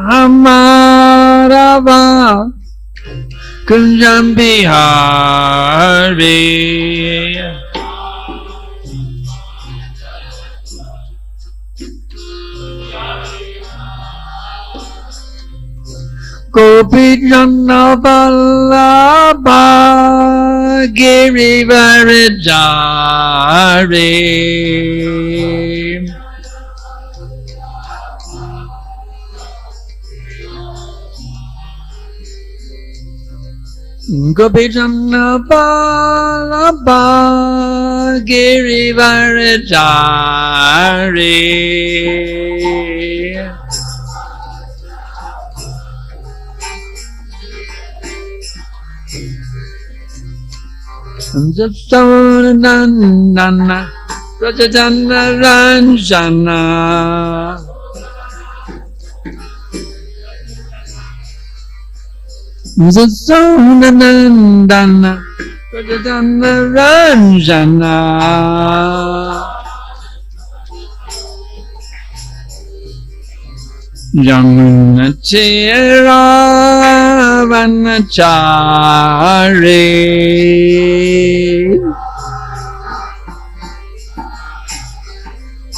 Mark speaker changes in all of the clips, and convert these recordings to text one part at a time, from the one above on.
Speaker 1: Ramarava Kunjam Bihari Gopi Janna Vallabha Girivaradari Gopi Janna Vallabha Girivaradari Nandana Rajajana Ranjana Nandana Rajajana Ranjana Yamuna Chera Vanachari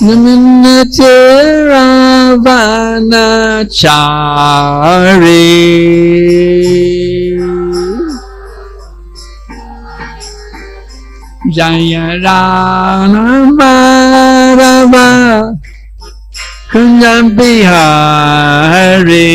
Speaker 1: Yamuna Chera Vanachari Jaya Rana Madhava Kunjam Bihari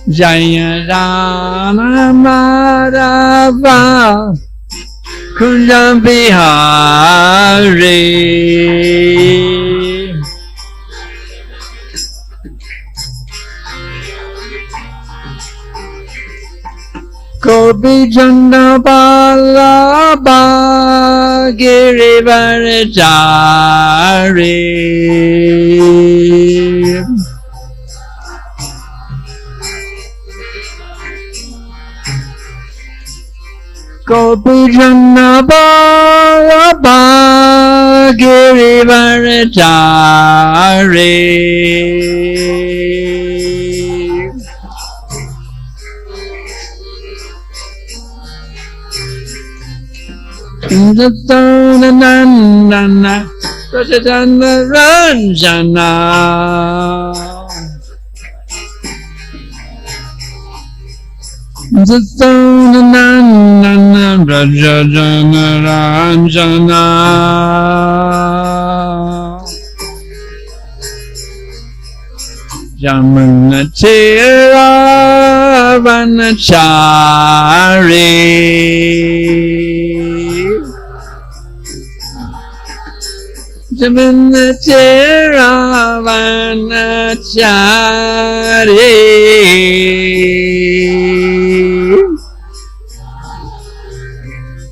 Speaker 1: Jaya Rana Madhava Kunjam Bihari Gopi Janna Vallabha Girivaradari Gopi Janna Vallabha Girivaradari Nandana Rajajana Ranjana Nandana Rajajana Ranjana Yamuna Chera Vanachari Yamuna Chera Vanachari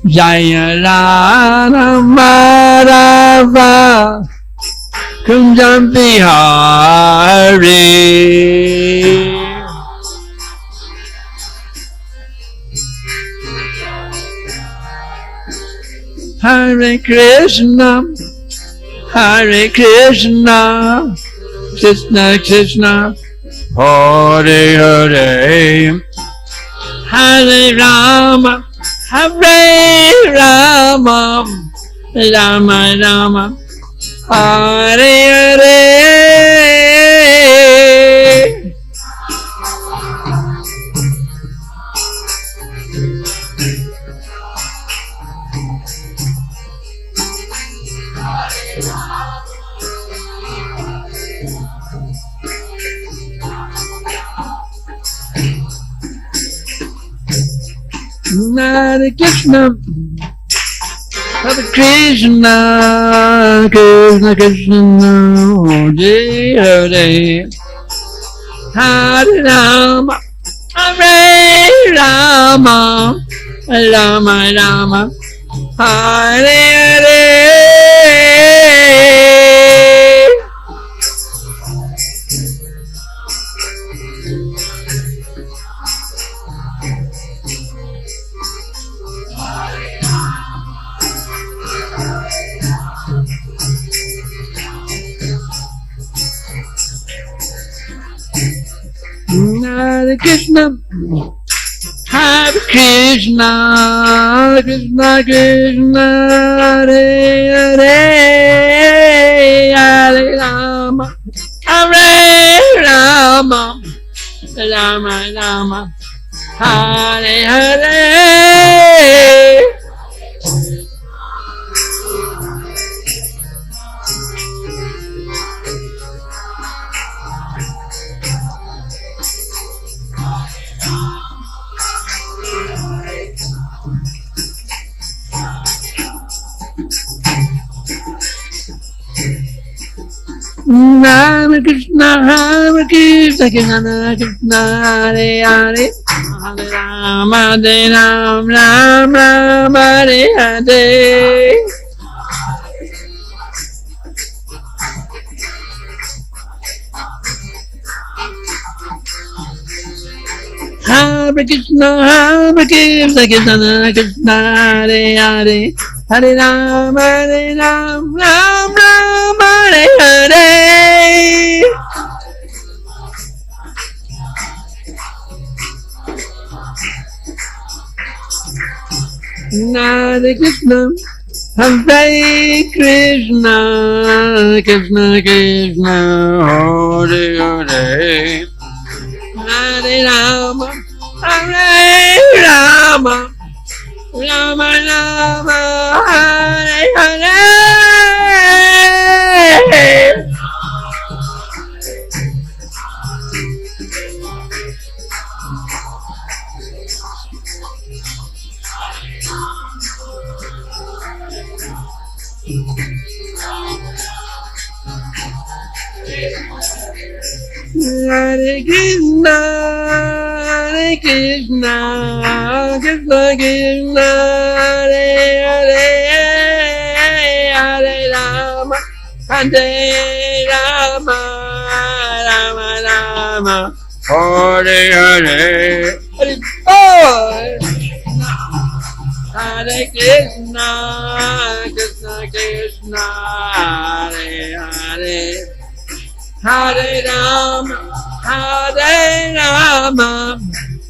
Speaker 1: Jaya Rana Madhava Kunjam Bihari Hare Krishna Hare Krishna Krishna Krishna Hare Hare Hare Rama Hare Rama Rama Rama Hare Hare Hare Krishna Hare Krishna Krishna Krishna Hare Hare Hare Rama Hare Rama Rama Rama Hare Hare Hare Krishna, Hare Krishna, Krishna Krishna, Hare Hare, Hare Rama, Hare Rama, Rama Rama, Hare Hare. Hare Krishna, Hare Krishna, Krishna Krishna, Hare Hare, Hare Rama, Hare Rama, Rama Rama, Hare Hare. Hare Krishna, Hare Krishna, Krishna Krishna, Hare Hare, Hare Rama, Rama Rama, Hare Hare. Hare Krishna, Hare Krishna, Krishna Krishna, Hare Hare, Hare Rama, Hare Rama, Rama Rama, Hare Hare. Hare Krishna, Hare Krishna, Krishna Krishna, Hare Hare, Hare Rama, Hare Rama, Rama Rama, Hare Hare. Hare Hare Krishna, Krishna Krishna, Hare Hare, Hare Rama,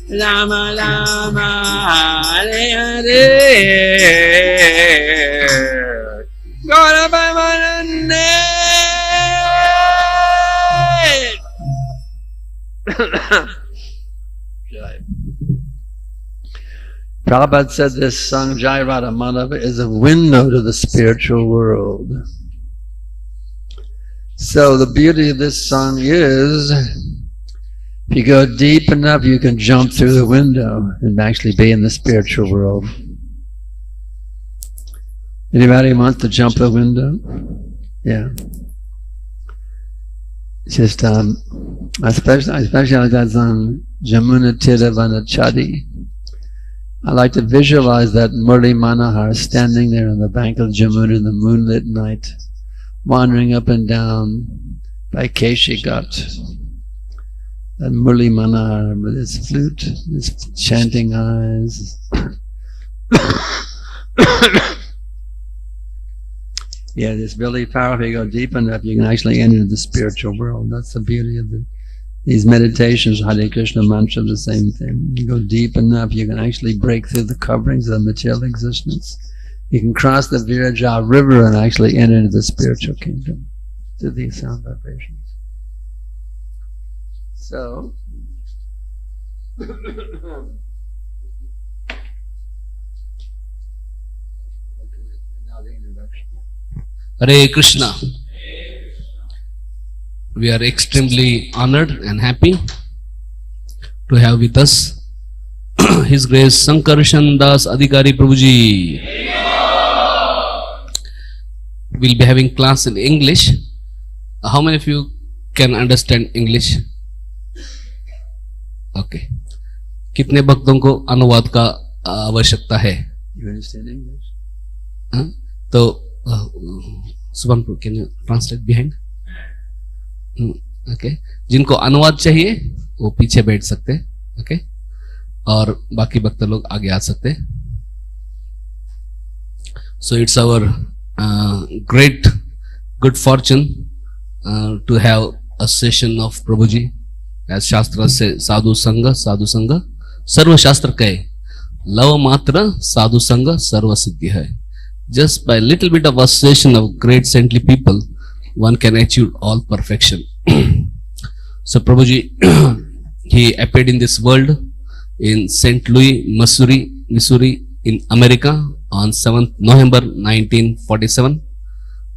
Speaker 1: Rama Rama, Hare Hare. Gaura Bhavanande. Prabhupada said this song Jai Radha Madhava is a window to the spiritual world. So the beauty of this song is, if you go deep enough, you can jump through the window and actually be in the spiritual world. Anybody wants to jump the window? Yeah. It's just, especially that song, Jamuna Tiravana Chadi. I like to visualize that Murli Manohar standing there on the bank of Jamuna in the moonlit night, wandering up and down by Keshi Ghat. That Murli Manohar with his flute, his chanting eyes. Yeah, it's really powerful. If you go deep enough, you can actually enter the spiritual world. That's the beauty of these meditations. Hare Krishna mantra, the same thing. You go deep enough, you can actually break through the coverings of material existence. You can cross the Viraja river and actually enter into the spiritual kingdom through these sound vibrations. So, now the introduction.
Speaker 2: Hare Krishna. We are extremely honored and happy to have with us His Grace Sankarshan Das Adhikari Prabhu ji. We'll be having class in English. How many of you can understand English? Okay. कितने भक्तों को अनुवाद का आवश्यकता है?
Speaker 1: You understand English?
Speaker 2: तो Subhan, can you translate behind? Okay. जिनको अनुवाद चाहिए वो पीछे बैठ सकते हैं. Okay. और बाकी भक्त लोग आगे आ सकते हैं. So it's our good fortune to have a session of Prabhuji As Shastra says, sadhu sangha, sarva shastra kay. Lava matra, sadhu sangha, sarva siddhi hai. Just by little bit of association of great saintly people, one can achieve all perfection. So Prabhuji, he appeared in this world in St. Louis, Missouri in America on 7th November 1947,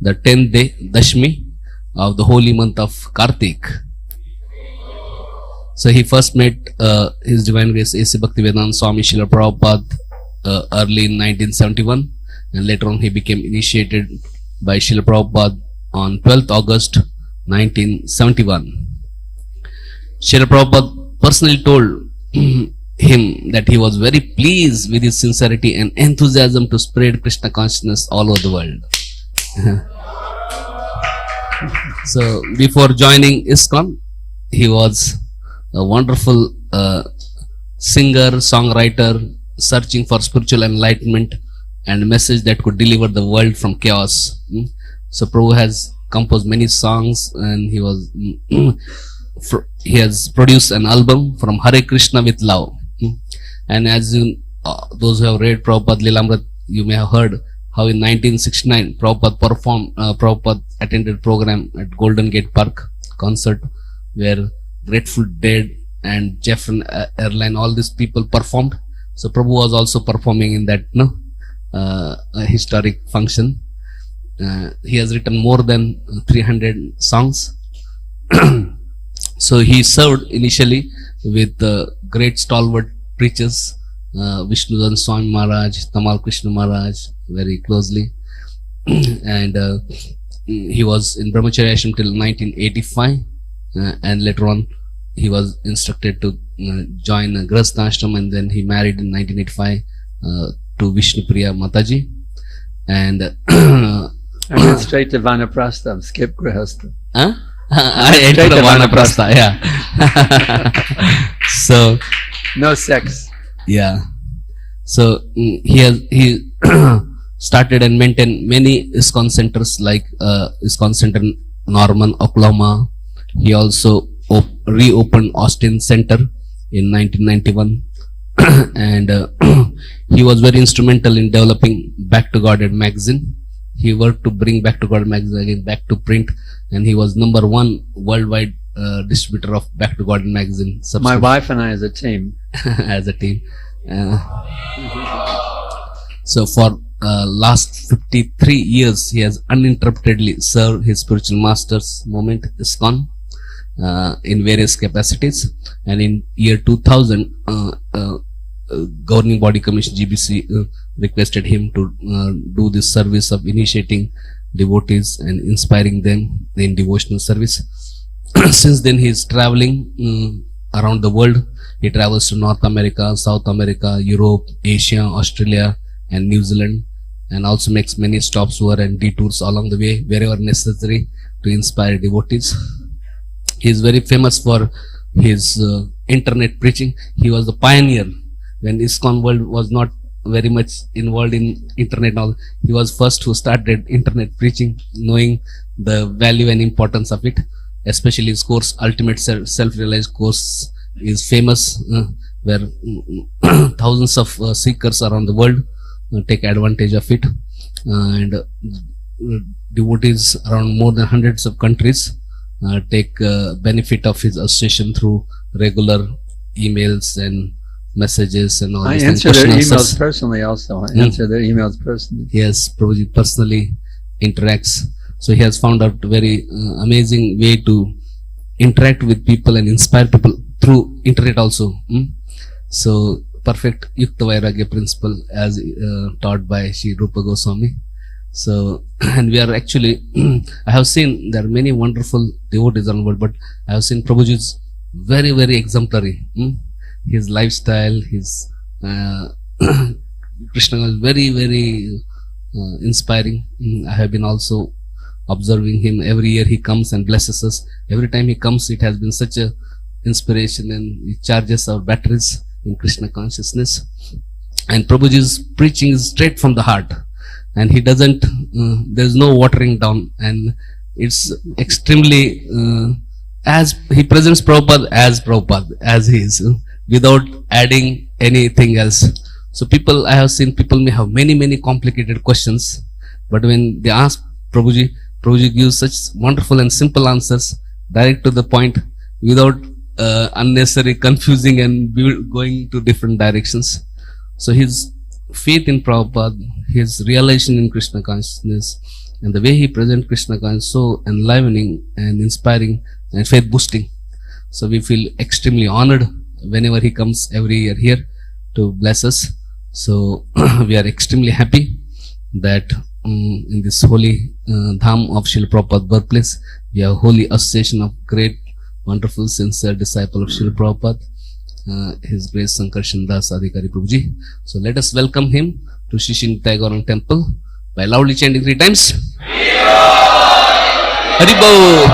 Speaker 2: the 10th day, Dashmi of the holy month of Kartik. So he first met His Divine Grace A.C. Bhaktivedanta Swami Srila Prabhupada early in 1971, and later on he became initiated by Srila Prabhupada on 12th August 1971. Srila Prabhupada personally told him that he was very pleased with his sincerity and enthusiasm to spread Krishna consciousness all over the world. So before joining ISKCON, he was a wonderful singer, songwriter, searching for spiritual enlightenment and a message that could deliver the world from chaos. So Prabhu has composed many songs, and he has produced an album from Hare Krishna with Love. And as those who have read Prabhupada Lilamrit, you may have heard how in 1969 Prabhupada attended program at Golden Gate Park concert where Grateful Dead and Jefferson Airline, all these people performed. So Prabhu was also performing in that historic function. He has written more than 300 songs. So he served initially with great stalwart preachers, Vishnudan Swami Maharaj, Tamal Krishna Maharaj, very closely. And he was in Brahmacharya Ashram till 1985. And later on he was instructed to join Grahastha Ashram, and then he married in 1985 to Vishnu Priya Mataji. And
Speaker 1: I went straight to Vanaprastha, skip Grahastha.
Speaker 2: I entered the Vanaprastha, yeah. So
Speaker 1: no sex.
Speaker 2: Yeah. So he started and maintained many ISKCON centers like ISKCON Center in Norman, Oklahoma. He also reopened Austin Center in 1991. And he was very instrumental in developing Back to Godhead magazine. He worked to bring Back to Godhead magazine again back to print, and he was #1 worldwide distributor of Back to Godhead magazine.
Speaker 1: My wife and I as a team.
Speaker 2: As a team. So for last 53 years, he has uninterruptedly served his spiritual masters movement, ISKCON, in various capacities. And in year 2000, Governing Body Commission GBC requested him to do this service of initiating devotees and inspiring them in devotional service. Since then he is traveling around the world. He travels to North America, South America, Europe, Asia, Australia and New Zealand, and also makes many stops over and detours along the way wherever necessary to inspire devotees. He is very famous for his internet preaching. He was the pioneer when ISKCON world was not very much involved in internet. He was first who started internet preaching, knowing the value and importance of it. Especially his course, Ultimate Self-Realized course, is famous, where thousands of seekers around the world take advantage of it, and devotees around more than hundreds of countries take benefit of his association through regular emails and messages and all.
Speaker 1: I answer their emails personally also. I answer their emails personally.
Speaker 2: Yes, Prabhuji personally interacts. So he has found out very amazing way to interact with people and inspire people through internet also. So perfect Yukta Vairagya principle as taught by Sri Rupa Goswami. So, and we are actually, I have seen there are many wonderful devotees around the world, but I have seen Prabhuji's very, very exemplary. His lifestyle, his Krishna is very, very inspiring. I have been also observing him. Every year he comes and blesses us. Every time he comes, it has been such a inspiration, and he charges our batteries in Krishna consciousness. And Prabhuji's preaching is straight from the heart, and he doesn't, there's no watering down, and it's extremely as he presents Prabhupada, as he is, without adding anything else. So I have seen people may have many complicated questions, but when they ask Prabhuji, Prabhuji gives such wonderful and simple answers, direct to the point, without unnecessary confusing and going to different directions. So his faith in Prabhupada, his realization in Krishna consciousness, and the way he presents Krishna consciousness, so enlivening and inspiring and faith boosting. So we feel extremely honored whenever he comes every year here to bless us. So we are extremely happy that in this holy dham of Srila Prabhupada birthplace, we have holy association of great, wonderful, sincere disciple of Srila Prabhupada, His Grace Sankarshan Das Adhikari Prabhuji. So let us welcome him to Shishin Tagore Temple by loudly chanting 3 times. Haribo!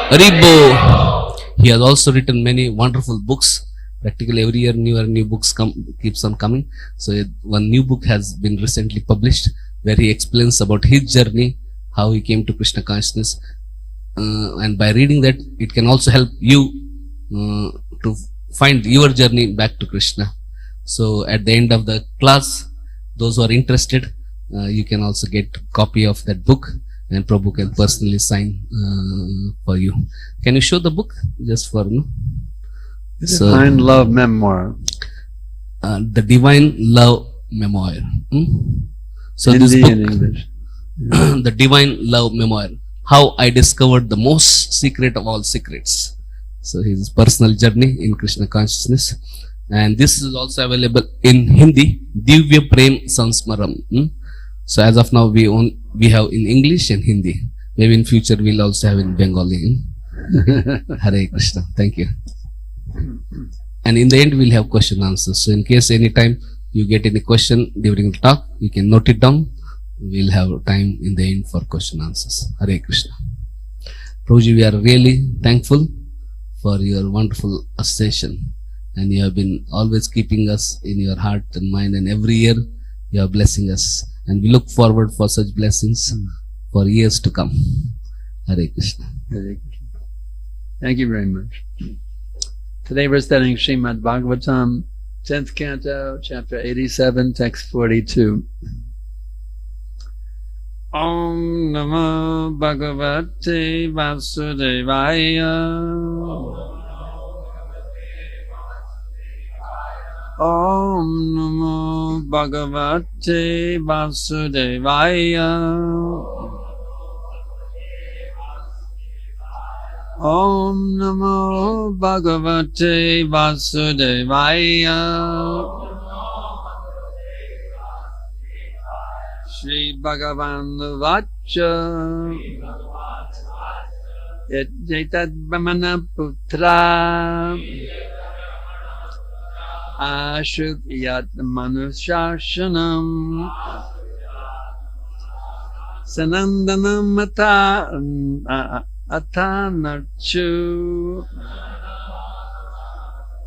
Speaker 2: Haribo! He has also written many wonderful books. Practically every year new books keeps on coming. So one new book has been recently published where he explains about his journey, how he came to Krishna consciousness, and by reading that it can also help you to find your journey back to Krishna. So at the end of the class, those who are interested, you can also get a copy of that book, and Prabhu can personally sign for you. Can you show the book just for me?
Speaker 1: Divine Love Memoir.
Speaker 2: The Divine Love Memoir. So
Speaker 1: Hindi
Speaker 2: this book,
Speaker 1: in English.
Speaker 2: The Divine Love Memoir, how I discovered the most secret of all secrets. So his personal journey in Krishna consciousness, and this is also available in Hindi, Divya Prem Sansmaram. So as of now we have in English and Hindi. Maybe in future we'll also have in Bengali. Hare Krishna. Thank you. And in the end we'll have question answers. So in case anytime you get any question during the talk, you can note it down. We'll have time in the end for question answers. Hare Krishna. Prabhuji, we are really thankful for your wonderful association, and you have been always keeping us in your heart and mind, and every year you are blessing us, and we look forward for such blessings for years to come. Hare Krishna.
Speaker 1: Hare Krishna. Thank you very much. Today we're studying Srimad Bhagavatam, 10th Canto, chapter 87, text 42. Om Namo Bhagavate Vasudevaya. Om Namo Bhagavate Vasudevaya. Om Namo Bhagavate Vasudevaya. Shri Bhagavan Vacha Yajatad Brahmana Putra Ashut Yat Manushashanam Sanandanam Atanarchu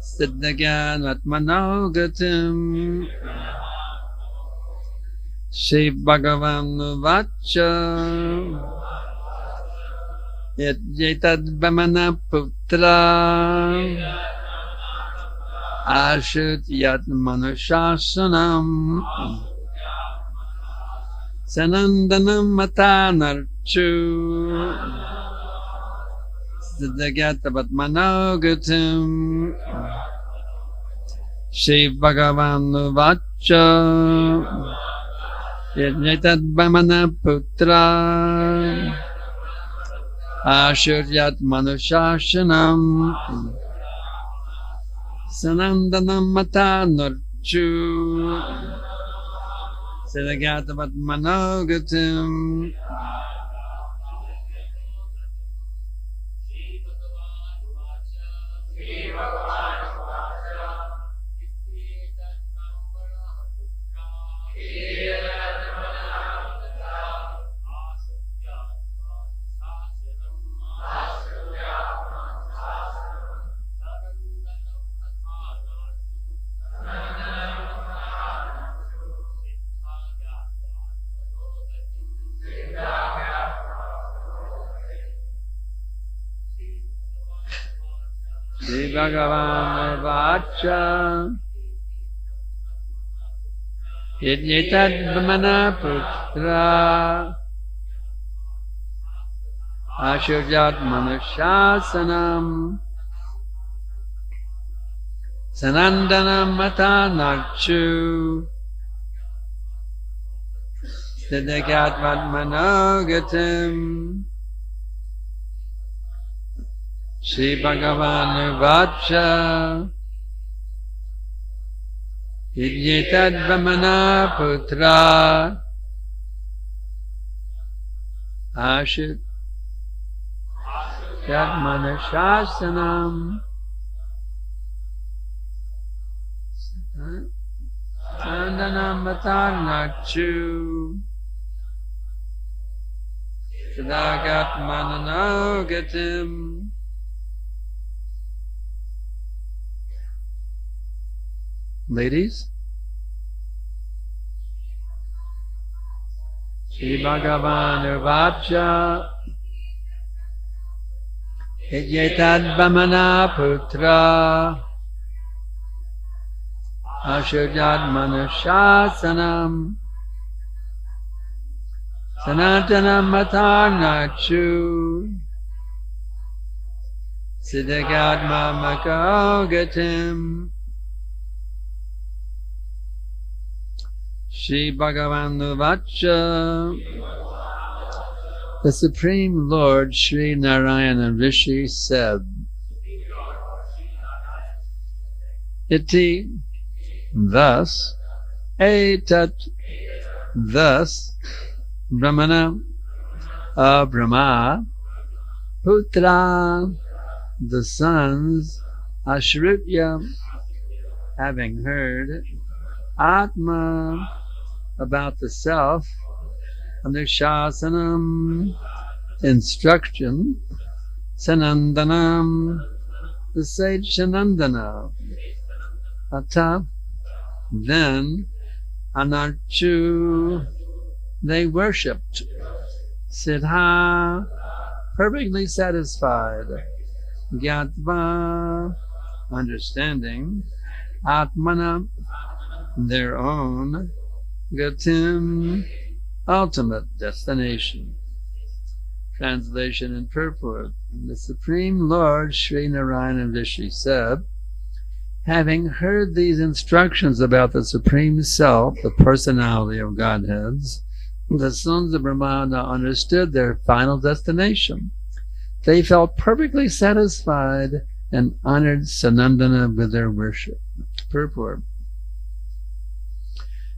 Speaker 1: Siddhagyan Atmanogatim Shri Bhagavan Vacha Yajatad Brahmana Putra Ashut Yat Manushashanam Sanandanam Matanarchu Siddhagatavat Manogatim Shri Bhagavan Vacha Yajatad Brahmana Putra Ashuryat Manushashanam Sanandanam Matanarchu Siddhagatavat Manogatim. Bhagavan Vacha Yetad Vamana Putra Ashurjat Manushasanam Sanandanam Mata Nachu Siddhagat Vatmanogatim Shri Bhagavan Vacha Yetad Vamana Putra Ashit Yatmanashasanam Sandanam Matarnachu Siddhagat Mananogatim Ladies, Shri Bhagavan Vacha Yetad Vamana Putra Ashurjat Manushasanam Sanatana Matarnachu Siddhagatma Makaogatim Shri Bhagavan Vacha. The Supreme Lord Sri Narayana Rishi said, Iti, thus, etat, thus, Brahmana, Brahma, Putra, the sons, Ashrutya, having heard, Atma, about the self, Anushasanam, instruction, Sanandanam, the sage Sanandana, Ata, then, Anarchu, they worshipped, Siddha, perfectly satisfied, Gyatva, understanding, Atmana, their own, Gatim, ultimate destination. Translation and purport. The Supreme Lord Sri Narayana Rishi said, having heard these instructions about the Supreme Self, the personality of Godheads, the sons of Brahmana understood their final destination. They felt perfectly satisfied and honored Sanandana with their worship. Purport.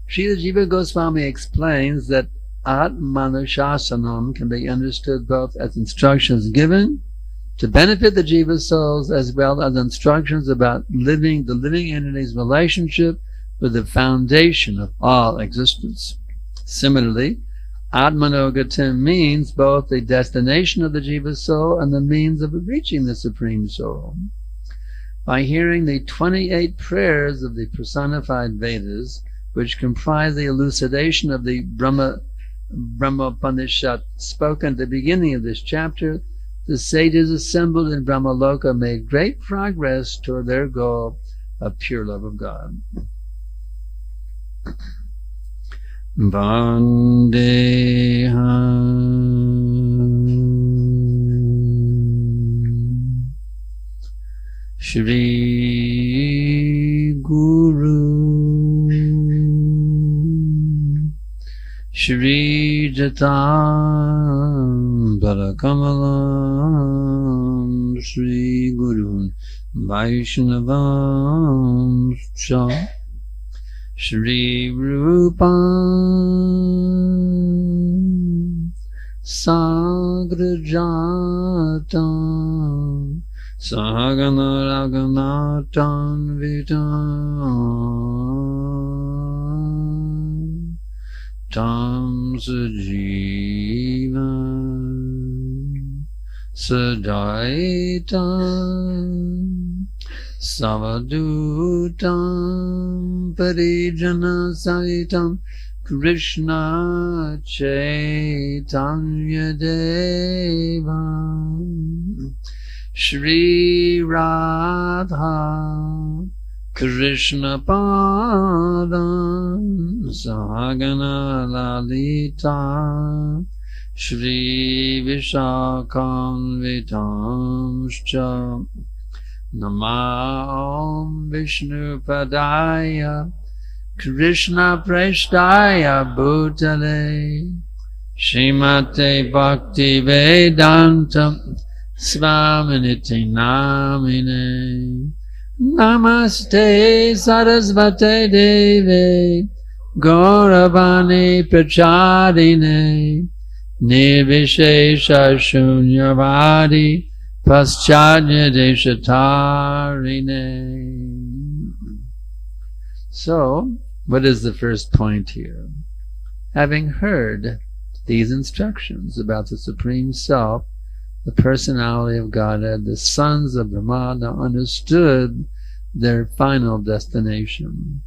Speaker 1: Srila Jiva Goswami explains that Atmanushasanam can be understood both as instructions given to benefit the Jiva souls as well as instructions about the living entity's relationship with the foundation of all existence. Similarly, Atmanogatam means both the destination of the Jiva soul and the means of reaching the Supreme Soul. By hearing the 28 prayers of the personified Vedas, which comprise the elucidation of the Brahma-Upanishad spoken at the beginning of this chapter, the sages assembled in Brahmaloka made great progress toward their goal of pure love of God. Vandeham Shri Guru Shri Jatam Barakamalam Shri Gurun Vaishnavam Cha Shri Rupam Sagrajatam Sahagana Raghunatan Vitam Tam Sajivam Sadaitam Savadutam Parijana Sahitam Krishna Chaitanya Devam Shri Radha Krishna Padam Sahagana Lalita Shri Vishakam Vitamscha Namah Vishnu Padaya Krishna Preshtaya Bhutale Shrimate Bhakti Vedanta Svaminiti Namine Namaste Sarasvate Deve Gauravani Prachadine Nirvishesha Shunyavadi Paschadya Deshatarine. So, what is the first point here? Having heard these instructions about the Supreme Self, the personality of Godhead, the sons of Brahmana understood their final destination.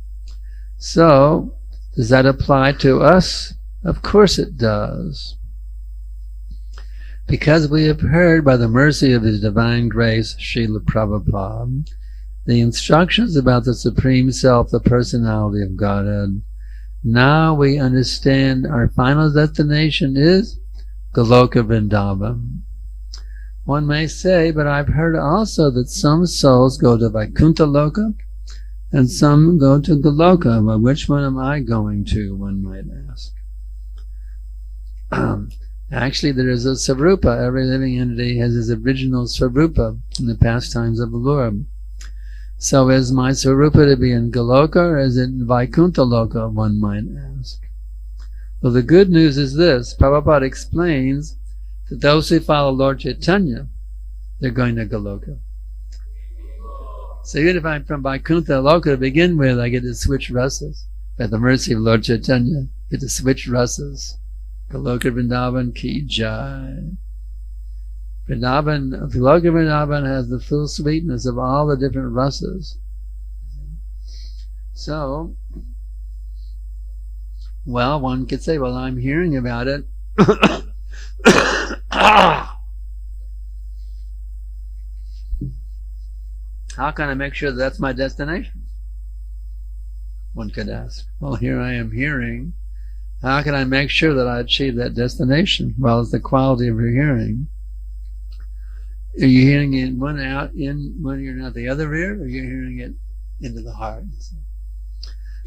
Speaker 1: So, does that apply to us? Of course it does. Because we have heard by the mercy of His Divine Grace, Srila Prabhupada, the instructions about the Supreme Self, the personality of Godhead, now we understand our final destination is Goloka Vrindavan. One may say, but I've heard also that some souls go to Vaikuntha Loka and some go to Goloka. Well, which one am I going to, one might ask. Actually, there is a Svarupa. Every living entity has his original Svarupa in the pastimes of the Lord. So is my Svarupa to be in Goloka or is it in Vaikuntha Loka, one might ask. Well, the good news is this. Prabhupada explains that those who follow Lord Chaitanya, they're going to Goloka. So even if I'm from Vaikuntha Loka to begin with, I get to switch rasas. By the mercy of Lord Chaitanya, I get to switch rasas. Goloka Vrindavan ki jai. Goloka Vrindavan has the full sweetness of all the different rasas. So, well, one could say, well, I'm hearing about it. How can I make sure that that's my destination? One could ask. Well, here I am hearing. How can I make sure that I achieve that destination? Well, it's the quality of your hearing. Are you hearing it one out in one ear and out the other ear, or are you hearing it into the heart?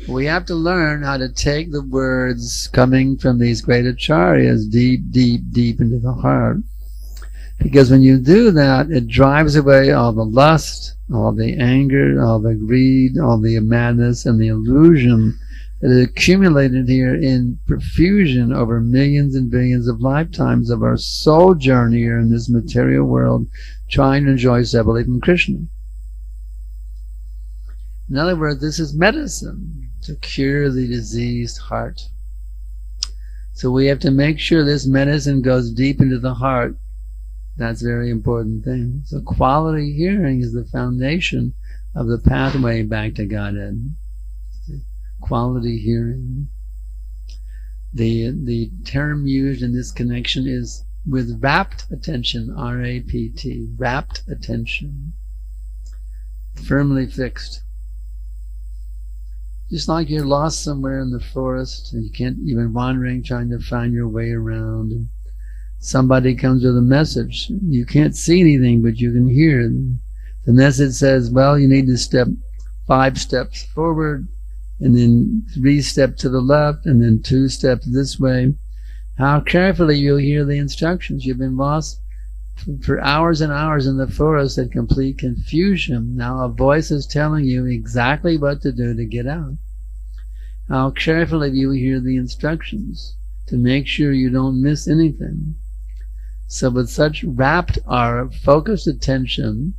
Speaker 1: We have to learn how to take the words coming from these great acharyas deep, deep, deep into the heart. Because when you do that, it drives away all the lust, all the anger, all the greed, all the madness, and the illusion that is accumulated here in profusion over millions and billions of lifetimes of our soul journey here in this material world, trying to enjoy separately from Krishna. In other words, this is medicine to cure the diseased heart. So we have to make sure this medicine goes deep into the heart. That's a very important thing. So quality hearing is the foundation of the pathway back to Godhead. Quality hearing. The term used in this connection is with rapt attention, R-A-P-T, rapt attention, firmly fixed. Just like you're lost somewhere in the forest and you've been wandering trying to find your way around, and somebody comes with a message. You can't see anything, but you can hear. The message says, well, you need to step 5 steps forward, and then 3 steps to the left, and then 2 steps this way. How carefully you'll hear the instructions. You've been lost for hours and hours in the forest in complete confusion. Now a voice is telling you exactly what to do to get out. How carefully you hear the instructions to make sure you don't miss anything. So with such rapt or focused attention,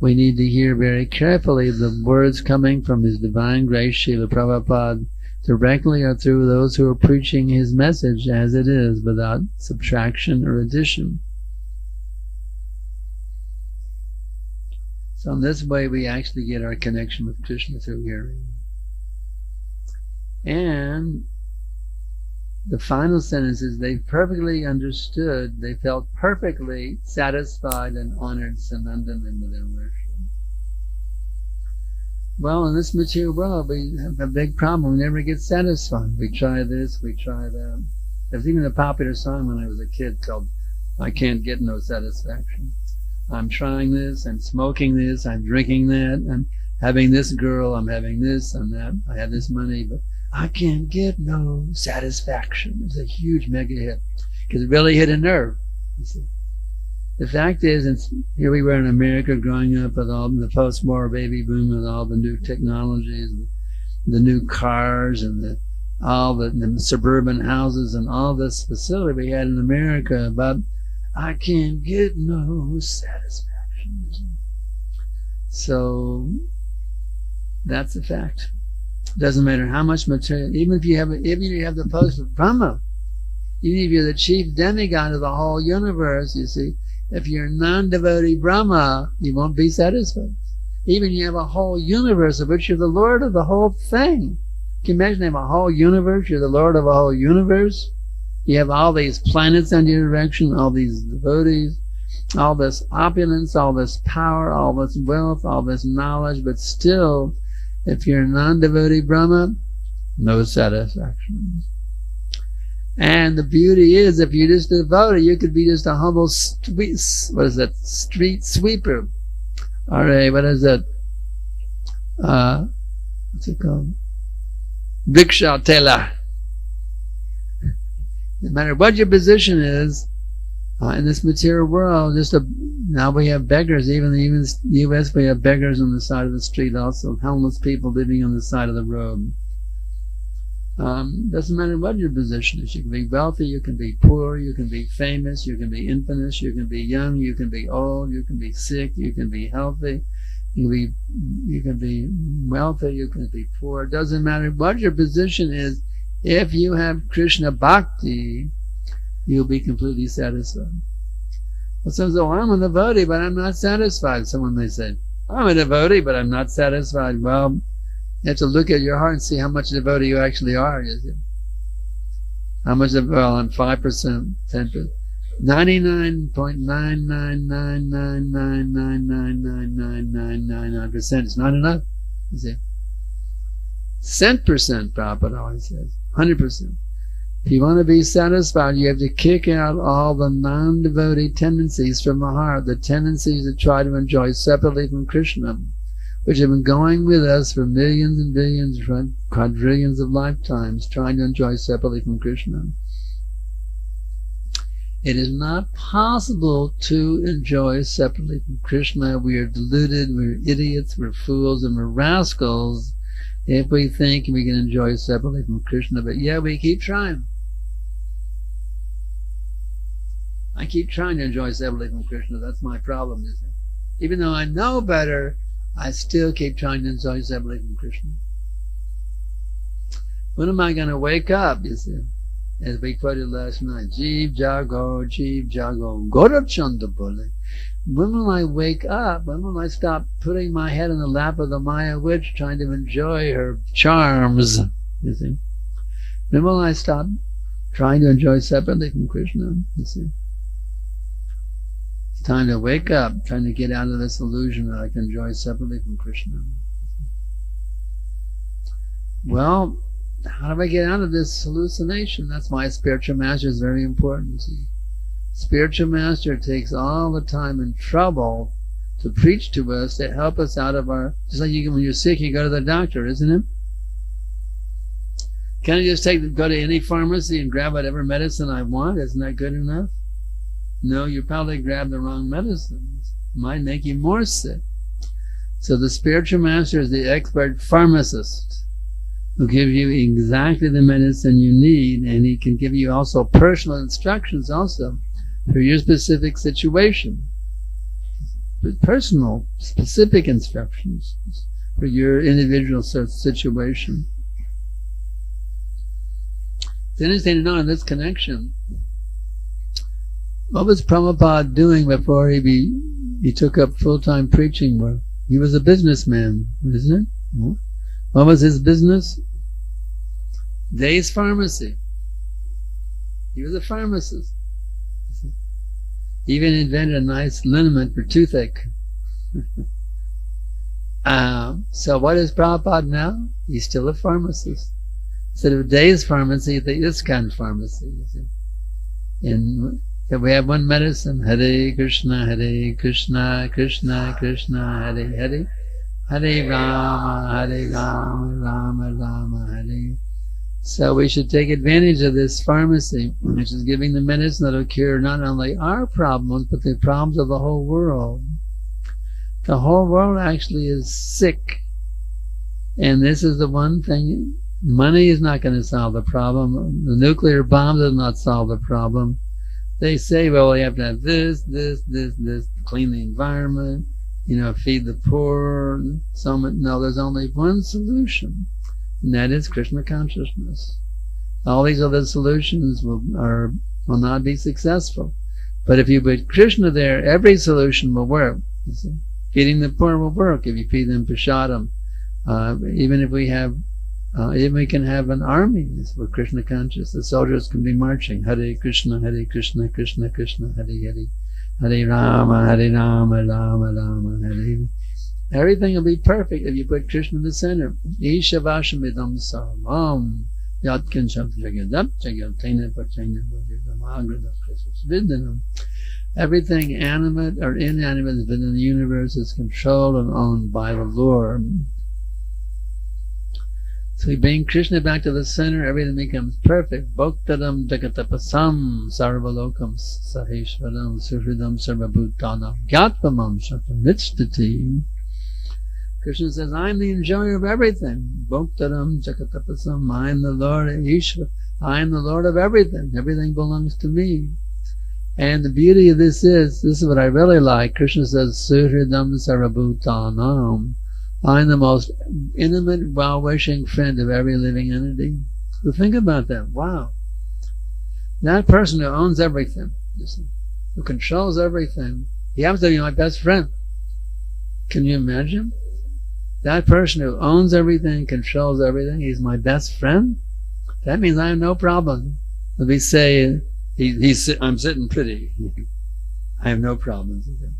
Speaker 1: we need to hear very carefully the words coming from His Divine Grace, Srila Prabhupada, directly or through those who are preaching His message as it is, without subtraction or addition. So in this way we actually get our connection with Krishna through hearing. And the final sentence is they perfectly understood, they felt perfectly satisfied and honored Sanandan into their worship. Well, in this material world, we have a big problem. We never get satisfied. We try this, we try that. There's even a popular song when I was a kid called I Can't Get No Satisfaction. I'm trying this, I'm smoking this, I'm drinking that, I'm having this girl, I'm having this and that, I have this money, but I can't get no satisfaction. It's a huge mega hit because it really hit a nerve. You see. The fact is, here we were in America growing up with all the post-war baby boom with all the new technologies, the new cars and all the suburban houses and all this facility we had in America, but I can't get no satisfaction. So that's a fact. Doesn't matter how much material, even if you have the post of Brahma, even if you're the chief demigod of the whole universe, you see, if you're a non-devotee Brahma, you won't be satisfied. Even you have a whole universe of which you're the Lord of the whole thing. Can you imagine having a whole universe? You're the Lord of a whole universe. You have all these planets under your direction, all these devotees, all this opulence, all this power, all this wealth, all this knowledge, but still, if you're a non-devotee Brahma, no satisfaction. And the beauty is, if you're just a devotee, you could be just a humble street sweeper. Or what's it called? Rickshaw teller. No matter what your position is in this material world, now we have beggars. Even in the U.S., we have beggars on the side of the street also, homeless people living on the side of the road. Doesn't matter what your position is. You can be wealthy, you can be poor, you can be famous, you can be infamous, you can be young, you can be old, you can be sick, you can be healthy, you can be wealthy, you can be poor. It doesn't matter what your position is. If you have Krishna bhakti, you'll be completely satisfied. Well, someone says, I'm a devotee, but I'm not satisfied. Someone may say, I'm a devotee, but I'm not satisfied. Well, you have to look at your heart and see how much devotee you actually are. You see? How much I'm 5%, 10%, 99.99999999999% is not enough. You see? Cent percent, Prabhupada always says. 100%. If you want to be satisfied, you have to kick out all the non-devotee tendencies from the heart, the tendencies to try to enjoy separately from Krishna, which have been going with us for millions and billions, quadrillions of lifetimes, trying to enjoy separately from Krishna. It is not possible to enjoy separately from Krishna. We are deluded, we're idiots, we're fools, and we're rascals if we think we can enjoy separately from Krishna. But yeah, we keep trying. I keep trying to enjoy separately from Krishna. That's my problem, you see. Even though I know better, I still keep trying to enjoy separately from Krishna. When am I going to wake up, you see? As we quoted last night, Jeev Jago, Gaurav Chanda Bole. When will I wake up? When will I stop putting my head in the lap of the Maya witch, trying to enjoy her charms, you see? When will I stop trying to enjoy separately from Krishna, you see? It's time to wake up, trying to get out of this illusion that I can enjoy separately from Krishna. Well, how do I get out of this hallucination? That's why spiritual master is very important. See? Spiritual master takes all the time and trouble to preach to us, to help us out of our... Just like when you're sick, you go to the doctor, isn't it? Can't I just go to any pharmacy and grab whatever medicine I want? Isn't that good enough? No, you probably grabbed the wrong medicines. It might make you more sick. So the spiritual master is the expert pharmacist who gives you exactly the medicine you need, and he can give you also personal instructions also for your specific situation. Personal, specific instructions for your individual situation. It's interesting to know in this connection, what was Prabhupada doing before he took up full-time preaching work? He was a businessman, isn't it? What was his business? Day's Pharmacy. He was a pharmacist. He even invented a nice liniment for toothache. So what is Prabhupada now? He's still a pharmacist. Instead of Day's pharmacy, the ISKCON pharmacy. You see. And we have one medicine, Hare Krishna, Krishna Krishna, Hare Hare, Hare Rama, Rama Rama, Hare. So we should take advantage of this pharmacy, which is giving the medicine that will cure not only our problems, but the problems of the whole world. The whole world actually is sick. And this is the one thing, money is not going to solve the problem. The nuclear bomb does not solve the problem. They say, well, we have to have this, clean the environment, feed the poor. No, there's only one solution, and that is Krishna consciousness. All these other solutions will not be successful. But if you put Krishna there, every solution will work. You see? Feeding the poor will work if you feed them prasadam. Even if we can have an army for Krishna conscious. The soldiers can be marching. Hare Krishna, Krishna Krishna, Hare Hare. Hare Rama, Rama Rama, Hare. Everything will be perfect if you put Krishna in the center. Isha Vashamidam Sarvam. Yatkin Shab Jagadap Jagatena Pachena Magrada Vidyanam. Everything animate or inanimate within the universe is controlled and owned by the Lord. So we bring Krishna back to the center, everything becomes perfect. Bhaktadam jagatapasam sarvalokam saheshvaram suhridam sarvabhutanam gyatpamam shatamritstati. Krishna says, I'm the enjoyer of everything. Bhaktadam jagatapasam, I am the Lord of Ishvara. I am the Lord of everything. Everything belongs to me. And the beauty of this is what I really like. Krishna says, suhridam sarvabhutanam. I am the most intimate, well-wishing friend of every living entity. So think about that. Wow. That person who owns everything, you see, who controls everything, he happens to be my best friend. Can you imagine? That person who owns everything, controls everything, he's my best friend? That means I have no problem. Let me say, I'm sitting pretty. I have no problems with him.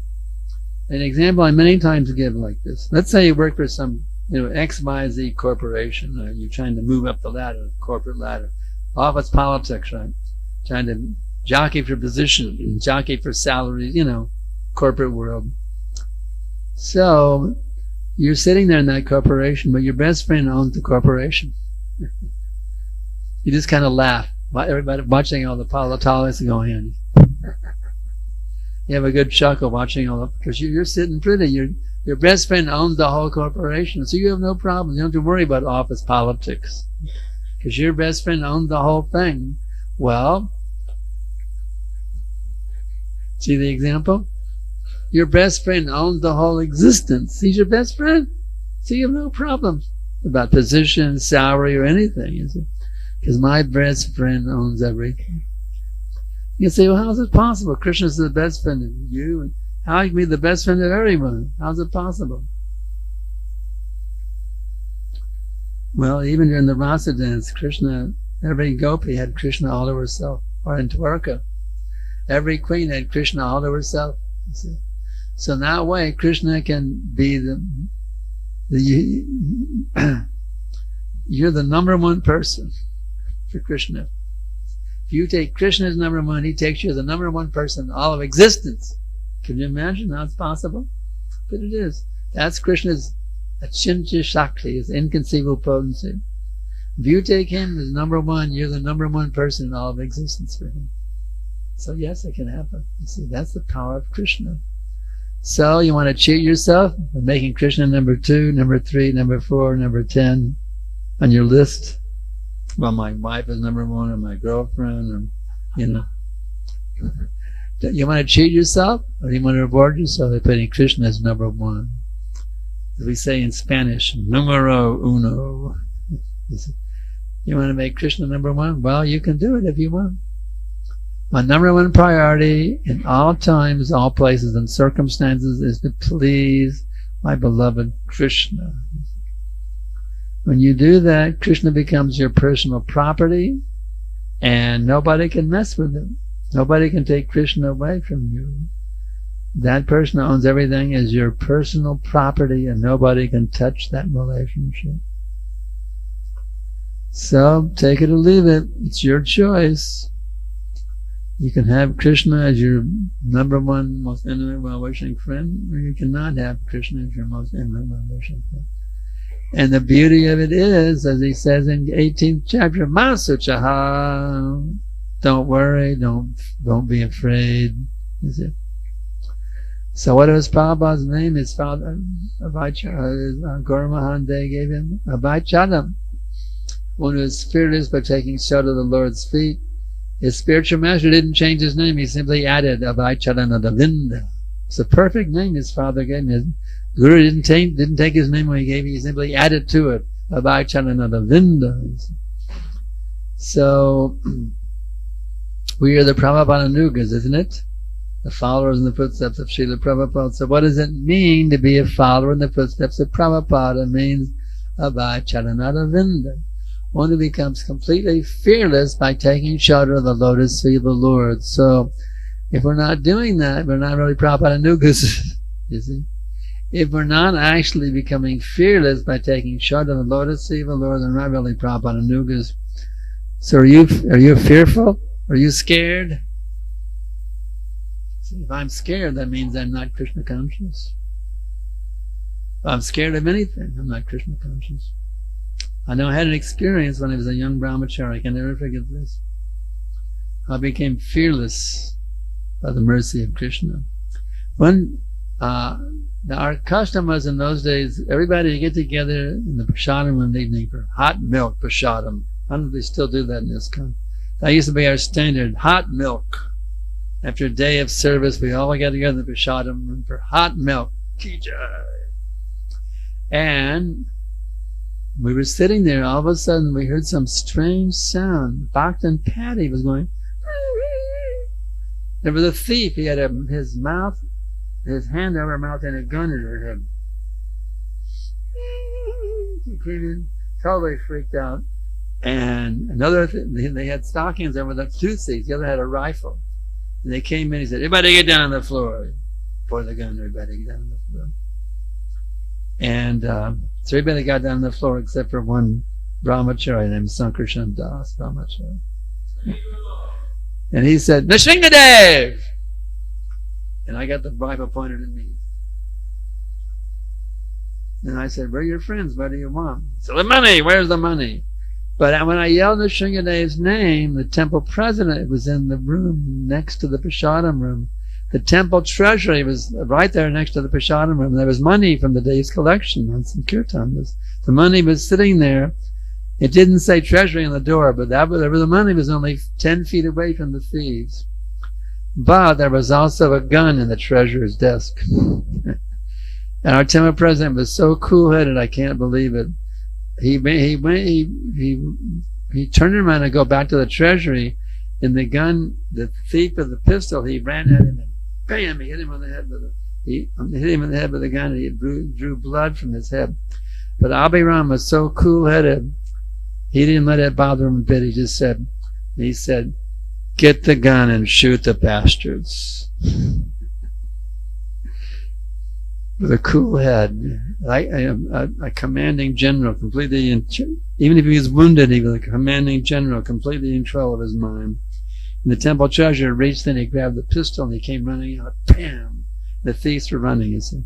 Speaker 1: An example I many times give like this. Let's say you work for some, XYZ corporation, or you're trying to move up the ladder, corporate ladder. Office politics, right? Trying to jockey for position, jockey for salaries, corporate world. So, you're sitting there in that corporation, but your best friend owns the corporation. You just kind of laugh. Everybody watching all the politics going on. You have a good chuckle watching all of, because you're sitting pretty. Your best friend owns the whole corporation, so you have no problem. You don't have to worry about office politics, because your best friend owns the whole thing. Well, see the example? Your best friend owns the whole existence. He's your best friend, so you have no problem about position, salary, or anything, is it? Because my best friend owns everything. You say, well, how is it possible? Krishna's the best friend of you, and how can he be the best friend of everyone? How is it possible? Well, even during the Rasa dance, Krishna, every gopi had Krishna all to herself, or in Dwarka. Every queen had Krishna all to herself. You see? So in that way, Krishna can be you're the number one person for Krishna. If you take Krishna as number one, he takes you as the number one person in all of existence. Can you imagine how it's possible? But it is. That's Krishna's achintya shakti, his inconceivable potency. If you take him as number one, you're the number one person in all of existence for him. So yes, it can happen. You see, that's the power of Krishna. So you want to cheat yourself by making Krishna number 2, number 3, number 4, number 10 on your list. Well, my wife is number 1, or my girlfriend, or, You want to cheat yourself, or you want to reward yourself by putting Krishna as number 1? As we say in Spanish, numero uno. You want to make Krishna number 1? Well, you can do it if you want. My number 1 priority in all times, all places, and circumstances is to please my beloved Krishna. When you do that, Krishna becomes your personal property, And nobody can mess with it. Nobody can take Krishna away from you. That person who owns everything is your personal property, and nobody can touch that relationship. So, take it or leave it. It's your choice. You can have Krishna as your number one, most intimate, well-wishing friend, or you cannot have Krishna as your most intimate, well-wishing friend. And the beauty of it is, as he says in the 18th chapter, Masuchaha, don't worry, don't be afraid. You see? So what was Prabhupada's name? His father, Gaura Mahande gave him Abhaychalam. One who is fearless by taking shelter of the Lord's feet. His spiritual master didn't change his name. He simply added Abhaychalanadavinda. It's a perfect name his father gave him. His Guru didn't take his name when he gave it. He simply added to it Abhaychalanadavinda. So we are the Prabhupada-nugas, isn't it? The followers in the footsteps of Srila Prabhupada. So what does it mean to be a follower in the footsteps of Prabhupada? It means Abhaychalanadavinda. One who becomes completely fearless by taking shelter of the lotus feet of the Lord. So if we're not doing that, we're not really Prabhupada-nugas. You see? If we're not actually becoming fearless by taking shelter of the lotus feet of the Lord, we're not really Prabhupada-nugas. So are you fearful? Are you scared? See, if I'm scared, that means I'm not Krishna conscious. If I'm scared of anything, I'm not Krishna conscious. I know I had an experience when I was a young brahmachari. I can never forget this. I became fearless by the mercy of Krishna. When our custom was in those days, everybody would get together in the prasadam one evening for hot milk prasadam. I don't know if they still do that in ISKCON. That used to be our standard, hot milk. After a day of service, we all got together in the prasadam room for hot milk. And we were sitting there, all of a sudden we heard some strange sound. Bhaktan Paddy was going. There was a thief. He had his hand over her mouth and a gun in her head. He totally freaked out. And another thing, they had stockings there with two thieves. The other had a rifle. And they came in, he said, everybody get down on the floor. Pour the gun, everybody get down on the floor. And so everybody got down on the floor except for one brahmachari named Sankarshan Das Brahmachari. And he said, Nrsingadev! And I got the rifle pointed at me. And I said, we're your friends, what do you want? He said, the money, where's the money? But when I yelled Nrsingadev's name, the temple president was in the room next to the prasadam room. The temple treasury was right there next to the prasadam room. There was money from the day's collection on some kirtan. The money was sitting there. It didn't say treasury on the door, but the money was only 10 feet away from the thieves. But there was also a gun in the treasurer's desk. And our temple president was so cool-headed, I can't believe it. He turned around to go back to the treasury, and the gun, the thief with the pistol, he ran at him and bam! He hit him on the head with the gun, and he drew blood from his head. But Abhiram was so cool-headed, he didn't let it bother him a bit. He said, "Get the gun and shoot the bastards." With a cool head, a commanding general, completely even if he was wounded, he was a commanding general, completely in control of his mind. And the temple treasurer reached in, he grabbed the pistol, and he came running out. Bam! The thieves were running, you see.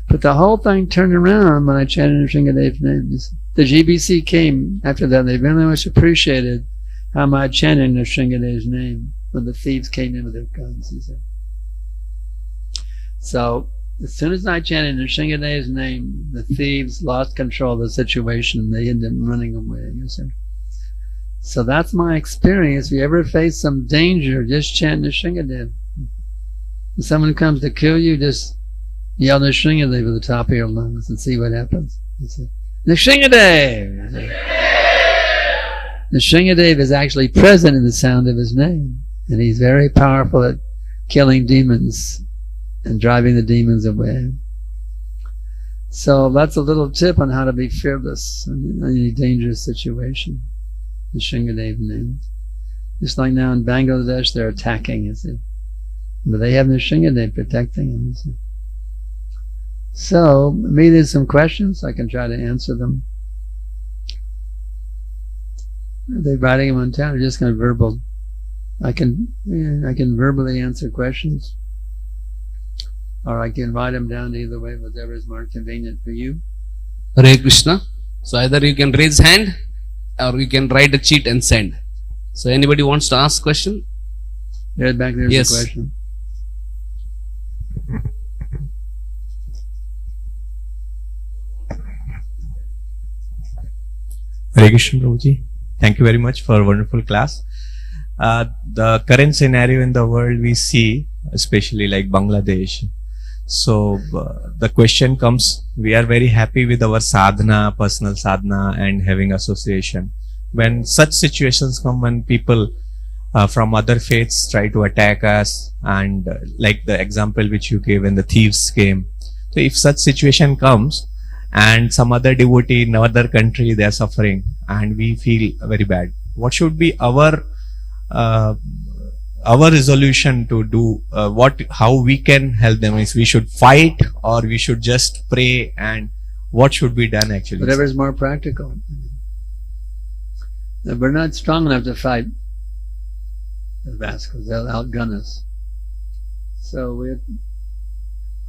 Speaker 1: But the whole thing turned around when I chanted Nrsingadev's name. The GBC came after that. They very much appreciated how I chanted Nrsingadev's name when the thieves came in with their guns, you see. So, as soon as I chanted Nrsingadev's name, the thieves lost control of the situation and they ended up running away, you see. So that's my experience. If you ever face some danger, just chant Nrsingadev. If someone comes to kill you, just yell Nrsingadev at the top of your lungs and see what happens. You see. Nrsingadev! Nrsingadev is actually present in the sound of his name, and he's very powerful at killing demons and driving the demons away. So that's a little tip on how to be fearless in any dangerous situation. The Nrsingadev name. Just like now in Bangladesh, they're attacking, you see. But they have Nrsimha, they're protecting them, you see. So, maybe there's some questions, I can try to answer them. Are they writing them on town or just kind of verbal? I can verbally answer questions. Or I can write them down either way, whatever is more convenient for you.
Speaker 2: Hare Krishna. So either you can raise hand or you can write a cheat and send. So anybody wants to ask question?
Speaker 1: Right back there's
Speaker 2: Yes.
Speaker 1: a question.
Speaker 3: Hare Krishna Prabhuji. Thank you very much for a wonderful class. The current scenario in the world we see, especially like Bangladesh. So the question comes, we are very happy with our sadhana, personal sadhana and having association. When such situations come, when people from other faiths try to attack us, and like the example which you gave when the thieves came. So if such situation comes and some other devotee in another country, they are suffering and we feel very bad, what should be our resolution to do? How we can help them? Is we should fight or we should just pray, and what should be done actually?
Speaker 1: Whatever is more practical. We're not strong enough to fight the rascals. They'll outgun us. So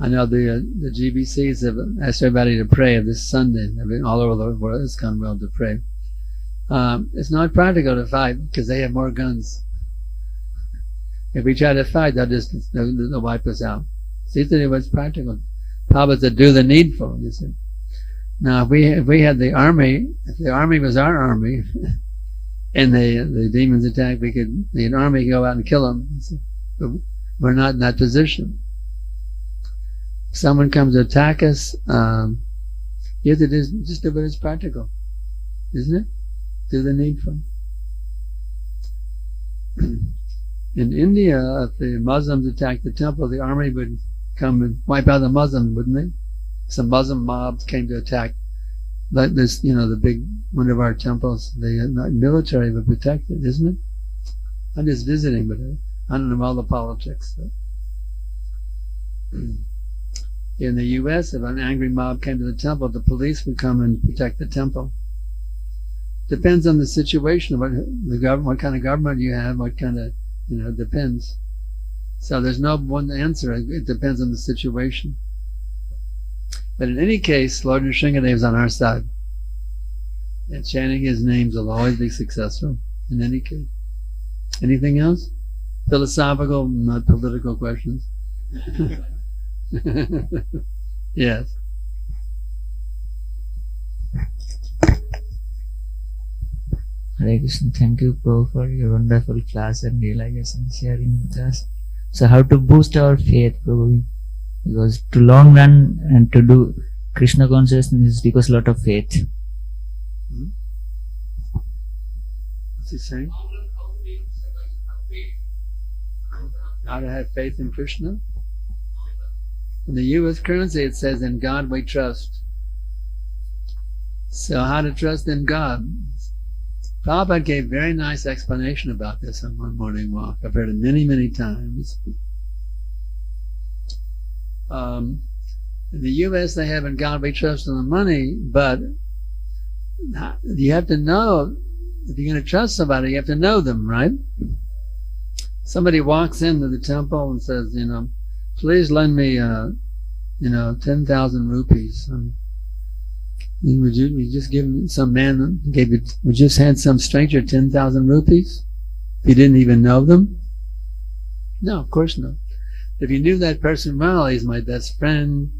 Speaker 1: I know the GBCs have asked everybody to pray this Sunday. They've been all over the world, ISKCON world, to pray. It's not practical to fight because they have more guns. If we try to fight, they'll wipe us out. See, what's practical. Prabhupada said, do the needful, you see. Now, if we had the army, if the army was our army, and the demons attack, the army could go out and kill them. But we're not in that position. If someone comes to attack us, you have to just do what is practical, isn't it? Do the needful. In India, if the Muslims attacked the temple, the army would come and wipe out the Muslims, wouldn't they? Some Muslim mobs came to attack like this, the big one of our temples. The military would protect it, isn't it? I'm just visiting, but I don't know all the politics. In the U.S., if an angry mob came to the temple, the police would come and protect the temple. Depends on the situation, what kind of government you have, what kind of, depends. So there's no one answer. It depends on the situation. But in any case, Lord Nrsimha is on our side. And chanting his names will always be successful, in any case. Anything else? Philosophical, not political questions? Yes.
Speaker 4: Hare Krishna, thank you, Prabhu, for your wonderful class and realization sharing with us. So how to boost our faith, Prabhu? Because to long run and to do Krishna consciousness requires a lot of faith.
Speaker 1: What's he saying? How to have faith in Krishna? In the U.S. currency it says, in God we trust. So how to trust in God? Prabhupada gave a very nice explanation about this on one morning walk. I've heard it many, many times. In the U.S. they have in God we trust in the money, but you have to know, if you're going to trust somebody, you have to know them, right? Somebody walks into the temple and says, please lend me, 10,000 rupees. Would you just give some man would just hand some stranger 10,000 rupees if you didn't even know them? No, of course not. If you knew that person well, he's my best friend,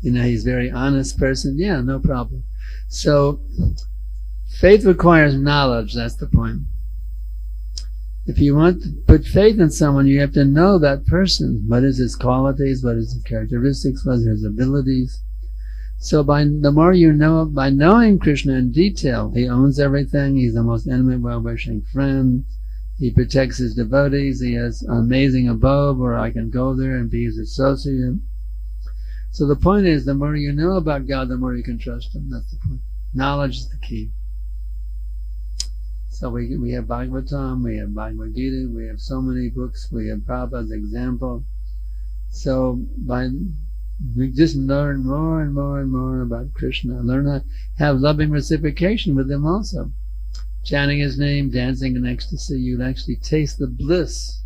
Speaker 1: he's a very honest person, yeah, no problem. So faith requires knowledge, that's the point. If you want to put faith in someone, you have to know that person. What is his qualities, what is his characteristics, what are his abilities. So the more you know, by knowing Krishna in detail, he owns everything, he's the most intimate, well-wishing friend, he protects his devotees, he has an amazing abode where I can go there and be his associate. So the point is, the more you know about God, the more you can trust him. That's the point. Knowledge is the key. So we have Bhagavatam, we have Bhagavad Gita, we have so many books, we have Prabhupada's example. So we just learn more and more and more about Krishna. Learn to have loving reciprocation with him also. Chanting his name, dancing in ecstasy, you'll actually taste the bliss.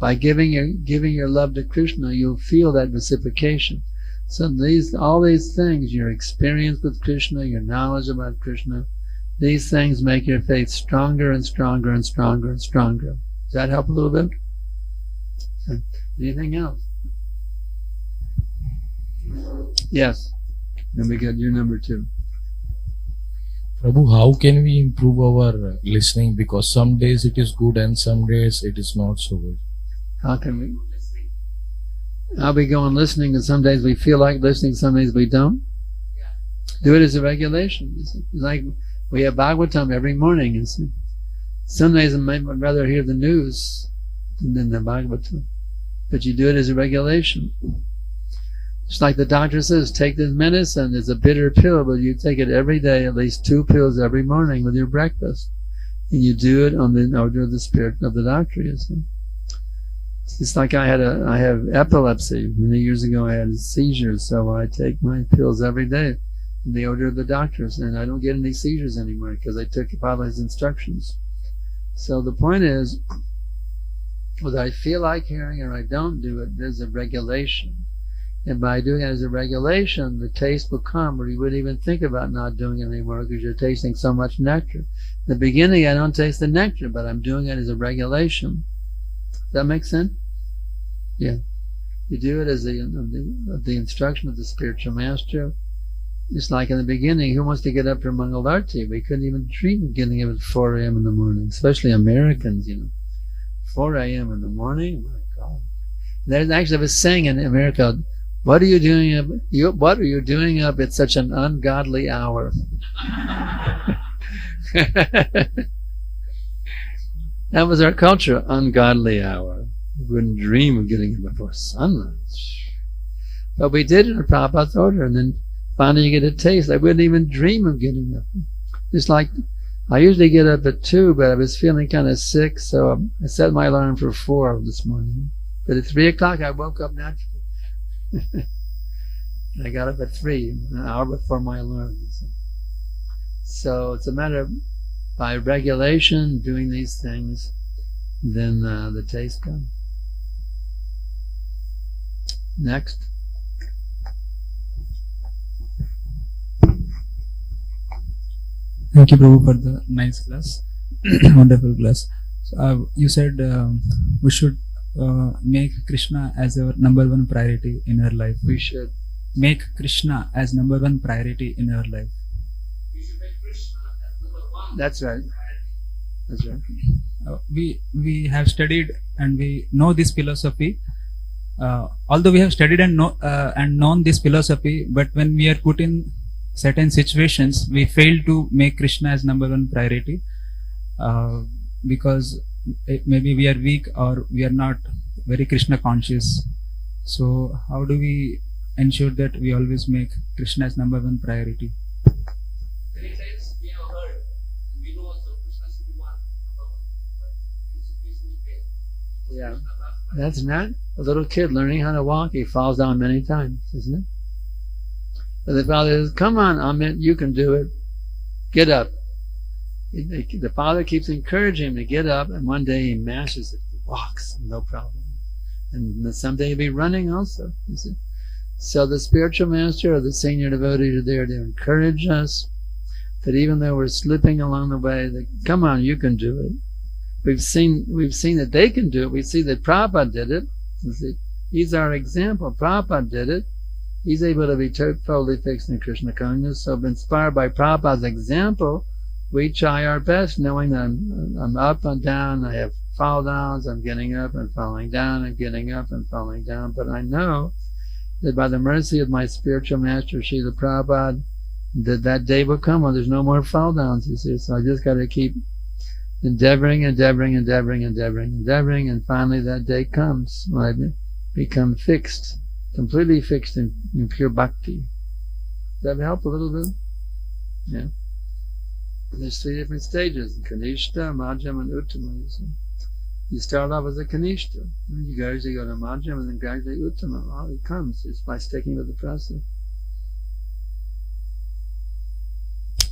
Speaker 1: By giving your love to Krishna, you'll feel that reciprocation. So all these things, your experience with Krishna, your knowledge about Krishna, these things make your faith stronger and stronger and stronger and stronger. Does that help a little bit? Anything else? Yes. Then we got your number 2.
Speaker 5: Prabhu, how can we improve our listening? Because some days it is good and some days it is not so good.
Speaker 1: How can we? How we go on listening, and some days we feel like listening, some days we don't. Do it as a regulation. It's like we have Bhagavatam every morning. You see. Some days I might rather hear the news than the Bhagavatam. But you do it as a regulation. It's like the doctor says, take this medicine. It's a bitter pill, but you take it every day, at least 2 pills every morning with your breakfast. And you do it on the order of the spirit of the doctor, you see. It's like I have epilepsy. Many years ago I had seizures, so I take my pills every day in the order of the doctors, and I don't get any seizures anymore because I took Prabhupada's instructions. So the point is, whether I feel like hearing or I don't do it, there's a regulation. And by doing it as a regulation, the taste will come where you wouldn't even think about not doing it anymore because you're tasting so much nectar. In the beginning, I don't taste the nectar, but I'm doing it as a regulation. Does that make sense? Yeah. You do it as the instruction of the spiritual master. Just like in the beginning, who wants to get up for Mangalarti? We couldn't even dream of getting up at 4 a.m. in the morning, especially Americans, 4 a.m. in the morning? My God. There's actually a saying in America, what are you doing up? What are you doing up at such an ungodly hour? That was our culture, ungodly hour. We wouldn't dream of getting up before sunrise. But we did it in Prabhupada's order, and then finally you get a taste. I wouldn't even dream of getting up. Just like, I usually get up at 2, but I was feeling kind of sick, so I set my alarm for 4 this morning. But at 3 o'clock I woke up naturally. I got up at 3, an hour before my alarm. So it's a matter of, by regulation, doing these things, then the taste comes. Next.
Speaker 6: Thank you, Prabhu, for the nice class. Wonderful class. So, you said we should make Krishna as our number 1 priority in our life.
Speaker 1: We should
Speaker 6: make Krishna as number 1 priority in our life.
Speaker 2: We should make Krishna as number 1.
Speaker 1: That's right. That's right.
Speaker 6: We have studied and we know this philosophy. Although we have studied and known this philosophy, but when we are put in certain situations, we fail to make Krishna as number 1 priority because maybe we are weak or we are not very Krishna conscious. So how do we ensure that we always make Krishna as number 1 priority?
Speaker 2: Many times we have heard, and we know also Krishna should be number 1. But in situation we fail.
Speaker 1: Yeah. That's not a little kid learning how to walk. He falls down many times, isn't it? But the father says, come on, Amit, you can do it. Get up. The father keeps encouraging him to get up, and one day he mashes it. He walks, no problem. And someday he'll be running also. You see? So the spiritual master or the senior devotees are there to encourage us, that even though we're slipping along the way, that come on, you can do it. We've seen that they can do it. We see that Prabhupada did it. You see? He's our example. Prabhupada did it. He's able to be totally fixed in Krishna consciousness. So inspired by Prabhupada's example, we try our best, knowing that I'm up and down, I have fall downs, I'm getting up and falling down, I'm getting up and falling down. But I know that by the mercy of my spiritual master, Srila Prabhupada, that day will come when there's no more fall downs, you see. So I just got to keep endeavoring, and finally that day comes when I become fixed, completely fixed in pure bhakti. Does that help a little bit? Yeah. There's 3 different stages: Kanishta, Madhyam, and Uttama. You start off as a Kanishta, and you gradually go to Madhyam, and then gradually Uttama. All it comes is by sticking with the process.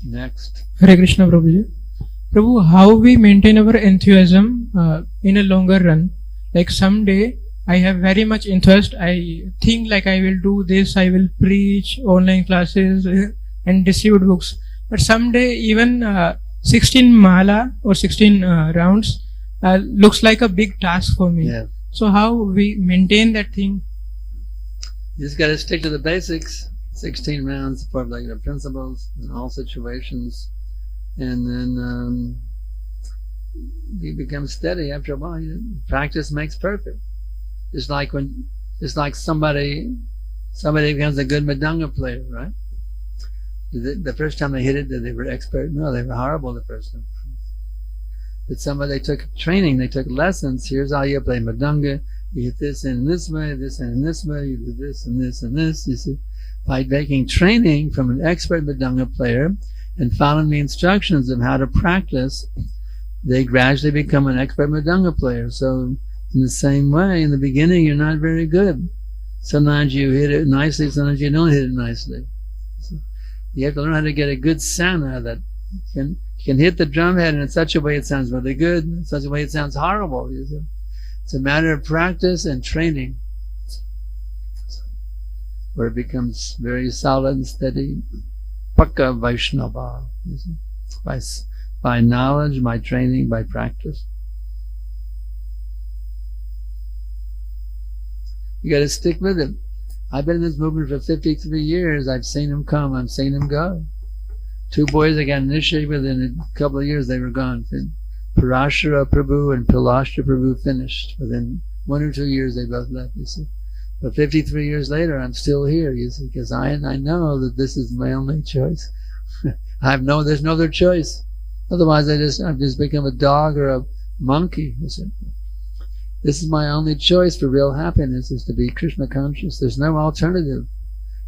Speaker 1: Next.
Speaker 7: Hare Krishna, Prabhuji. Prabhu, how we maintain our enthusiasm in a longer run? Like someday I have very much interest. I think like I will do this. I will preach online classes and distribute books. But someday even 16 mala or 16 rounds looks like a big task for me.
Speaker 1: Yeah.
Speaker 7: So how we maintain that thing?
Speaker 1: You just got to stick to the basics. 16 rounds for regular principles in all situations, and then you become steady. After a while, practice makes perfect. It's like somebody becomes a good Madanga player, right? The first time they hit it, they were expert. No, they were horrible the first time. But they took training, they took lessons. Here's how you play Madanga. You hit this in this way, this and this way. You do this and this and this. You see, by taking training from an expert Madanga player and following the instructions of how to practice, they gradually become an expert Madanga player. So in the same way, in the beginning, you're not very good. Sometimes you hit it nicely, sometimes you don't hit it nicely. You have to learn how to get a good sound out of that. You can hit the drum head in such a way it sounds really good, in such a way it sounds horrible. It's a matter of practice and training, where it becomes very solid and steady. Pakka Vaishnava. By knowledge, by training, by practice. You got to stick with it. I've been in this movement for 53 years. I've seen him come. I've seen him go. 2 boys I got initiated within a couple of years, they were gone. Parashara Prabhu and Pilashtra Prabhu finished. Within 1 or 2 years, they both left, you see. But 53 years later, I'm still here, you see, because I know that this is my only choice. There's no other choice. Otherwise, I've just become a dog or a monkey, you see. This is my only choice for real happiness, is to be Krishna conscious. There's no alternative.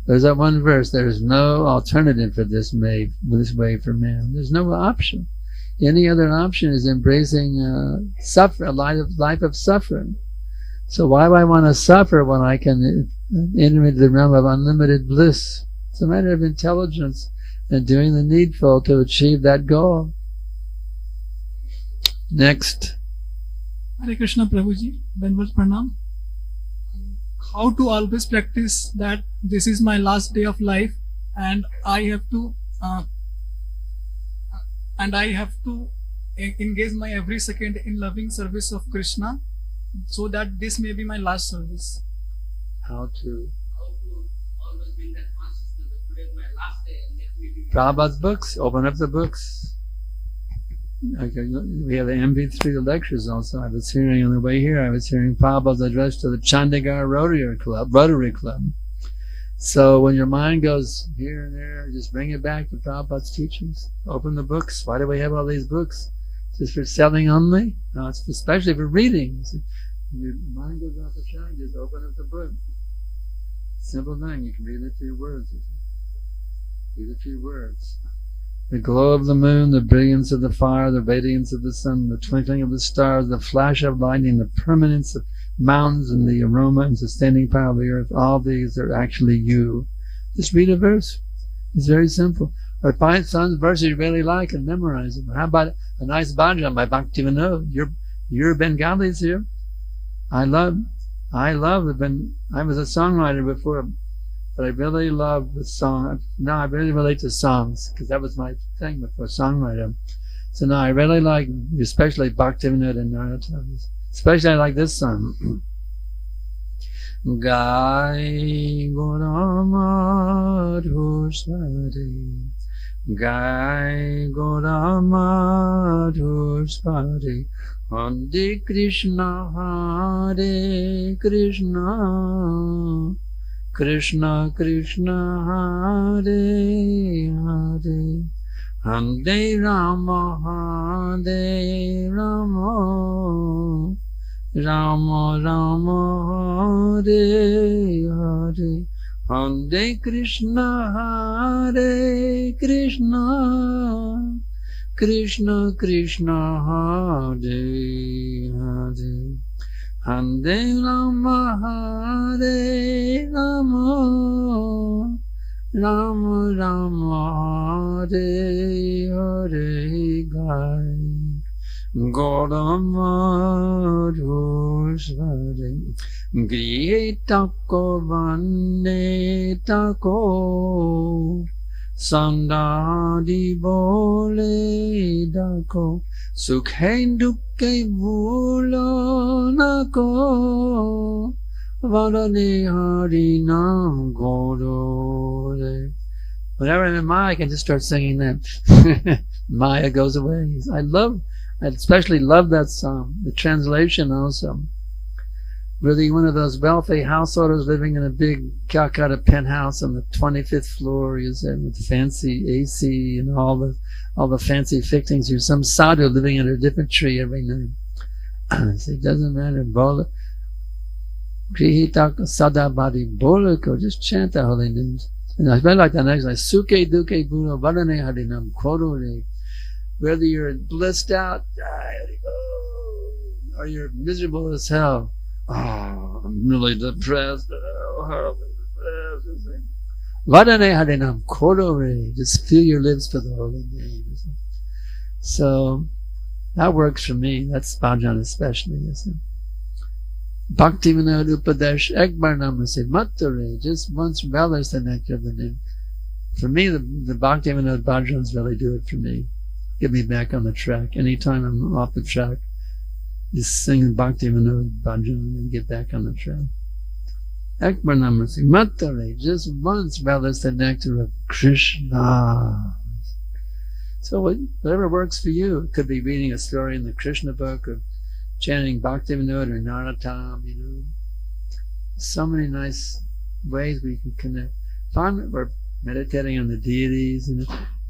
Speaker 1: There's that one verse, there's no alternative for this way for man. There's no option. Any other option is embracing a life of suffering. So why do I want to suffer when I can enter into the realm of unlimited bliss? It's a matter of intelligence and doing the needful to achieve that goal. Next.
Speaker 8: Hare Krishna, Prabhuji. Benval Pranam. How to always practice that this is my last day of life, and I have to engage my every second in loving service of Krishna, so that this may be my last service.
Speaker 1: How to
Speaker 2: always bring that consciousness that today is my last day and let me be.
Speaker 1: Prabhupada's books. Open up the books. Okay, we have the MP3 lectures also. I was hearing on the way here, I was hearing Prabhupada's address to the Chandigarh Rotary Club. So when your mind goes here and there, just bring it back to Prabhupada's teachings. Open the books. Why do we have all these books? Just for selling only? No, it's especially for reading. When your mind goes off the track, just open up the book. Simple thing. You can read a few words. Read a few words. The glow of the moon, the brilliance of the fire, the radiance of the sun, the twinkling of the stars, the flash of lightning, the permanence of mountains, and the aroma and sustaining power of the earth, all these are actually you. Just read a verse. It's very simple. Or find some verses you really like and memorize them. How about a nice bhajan by Bhakti Vinod? You're Bengalis here. I was a songwriter before, but I really love the song. Now I really relate to songs, because that was my thing before, songwriter. So now I really like, especially Bhaktivinoda and Narada. Especially I like this song. Gai Gorama Dhushari, Gai Gorama Dhushari, Hare Krishna, Hare Krishna, Krishna Krishna, Hare Hare, Hare Rama, Hare Rama, Rama Rama, Hare Hare, Hare Krishna, Hare Krishna, Krishna Krishna Hare Hare Hare Rama Hare Rama Rama Rama Hare Hare Gai Gauramadhusvare Grihe Tako Vande Tako Sandadi Bole Dako Sukhe Dukke Bhulo Nako Varane Hari Nam Gaurore. Whenever I'm in Maya, I can just start singing that. Maya goes away. I especially love that song. The translation also. Really one of those wealthy householders living in a big Calcutta penthouse on the 25th floor, you said, with fancy AC and all the fancy fixings. You're some sadhu living under a different tree every night. So it doesn't matter. Bola. Grihitaka Sada Badi Bolako. Just chant the holy names. And I read like that next, like Suke Duke Buddha Vadane Harinam Korore. Whether you're blissed out, or you're miserable as hell. Oh, I'm really depressed. Vadane Harinam Korore. Just fill your lips for the holy name. So that works for me. That's bhajan especially, isn't it? Bhakti Vinod Upadesh Ekbar Namase Matare, just once relish the nectar of the name. For me, the Bhakti Vinod bhajans really do it for me. Get me back on the track. Anytime I'm off the track, just sing Bhakti Vinod bhajan and get back on the track. Ekbar Namase Matare, just once relish the nectar of Krishna. So whatever works for you, it could be reading a story in the Krishna book or chanting Bhakti Vinod or Naratam, So many nice ways we can connect. Find we're meditating on the deities,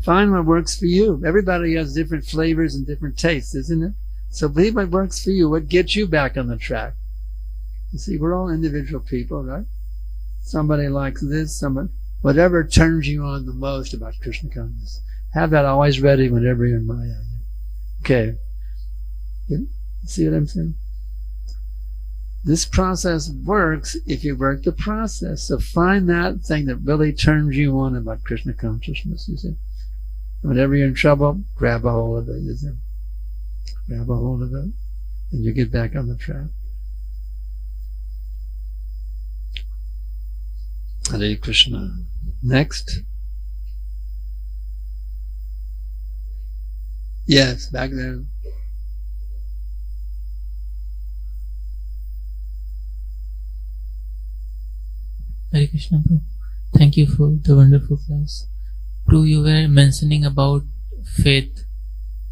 Speaker 1: Find what works for you. Everybody has different flavors and different tastes, isn't it? So believe what works for you, what gets you back on the track. You see, we're all individual people, right? Somebody likes this, whatever turns you on the most about Krishna consciousness. Have that always ready whenever you're in Maya. Okay. See what I'm saying? This process works if you work the process. So find that thing that really turns you on about Krishna consciousness, you see. Whenever you're in trouble, grab a hold of it, you see. Grab a hold of it, and you get back on the track. Hare Krishna. Next. Yes, back there.
Speaker 4: Hare Krishna, Prabhu. Thank you for the wonderful class. Prabhu, you were mentioning about faith,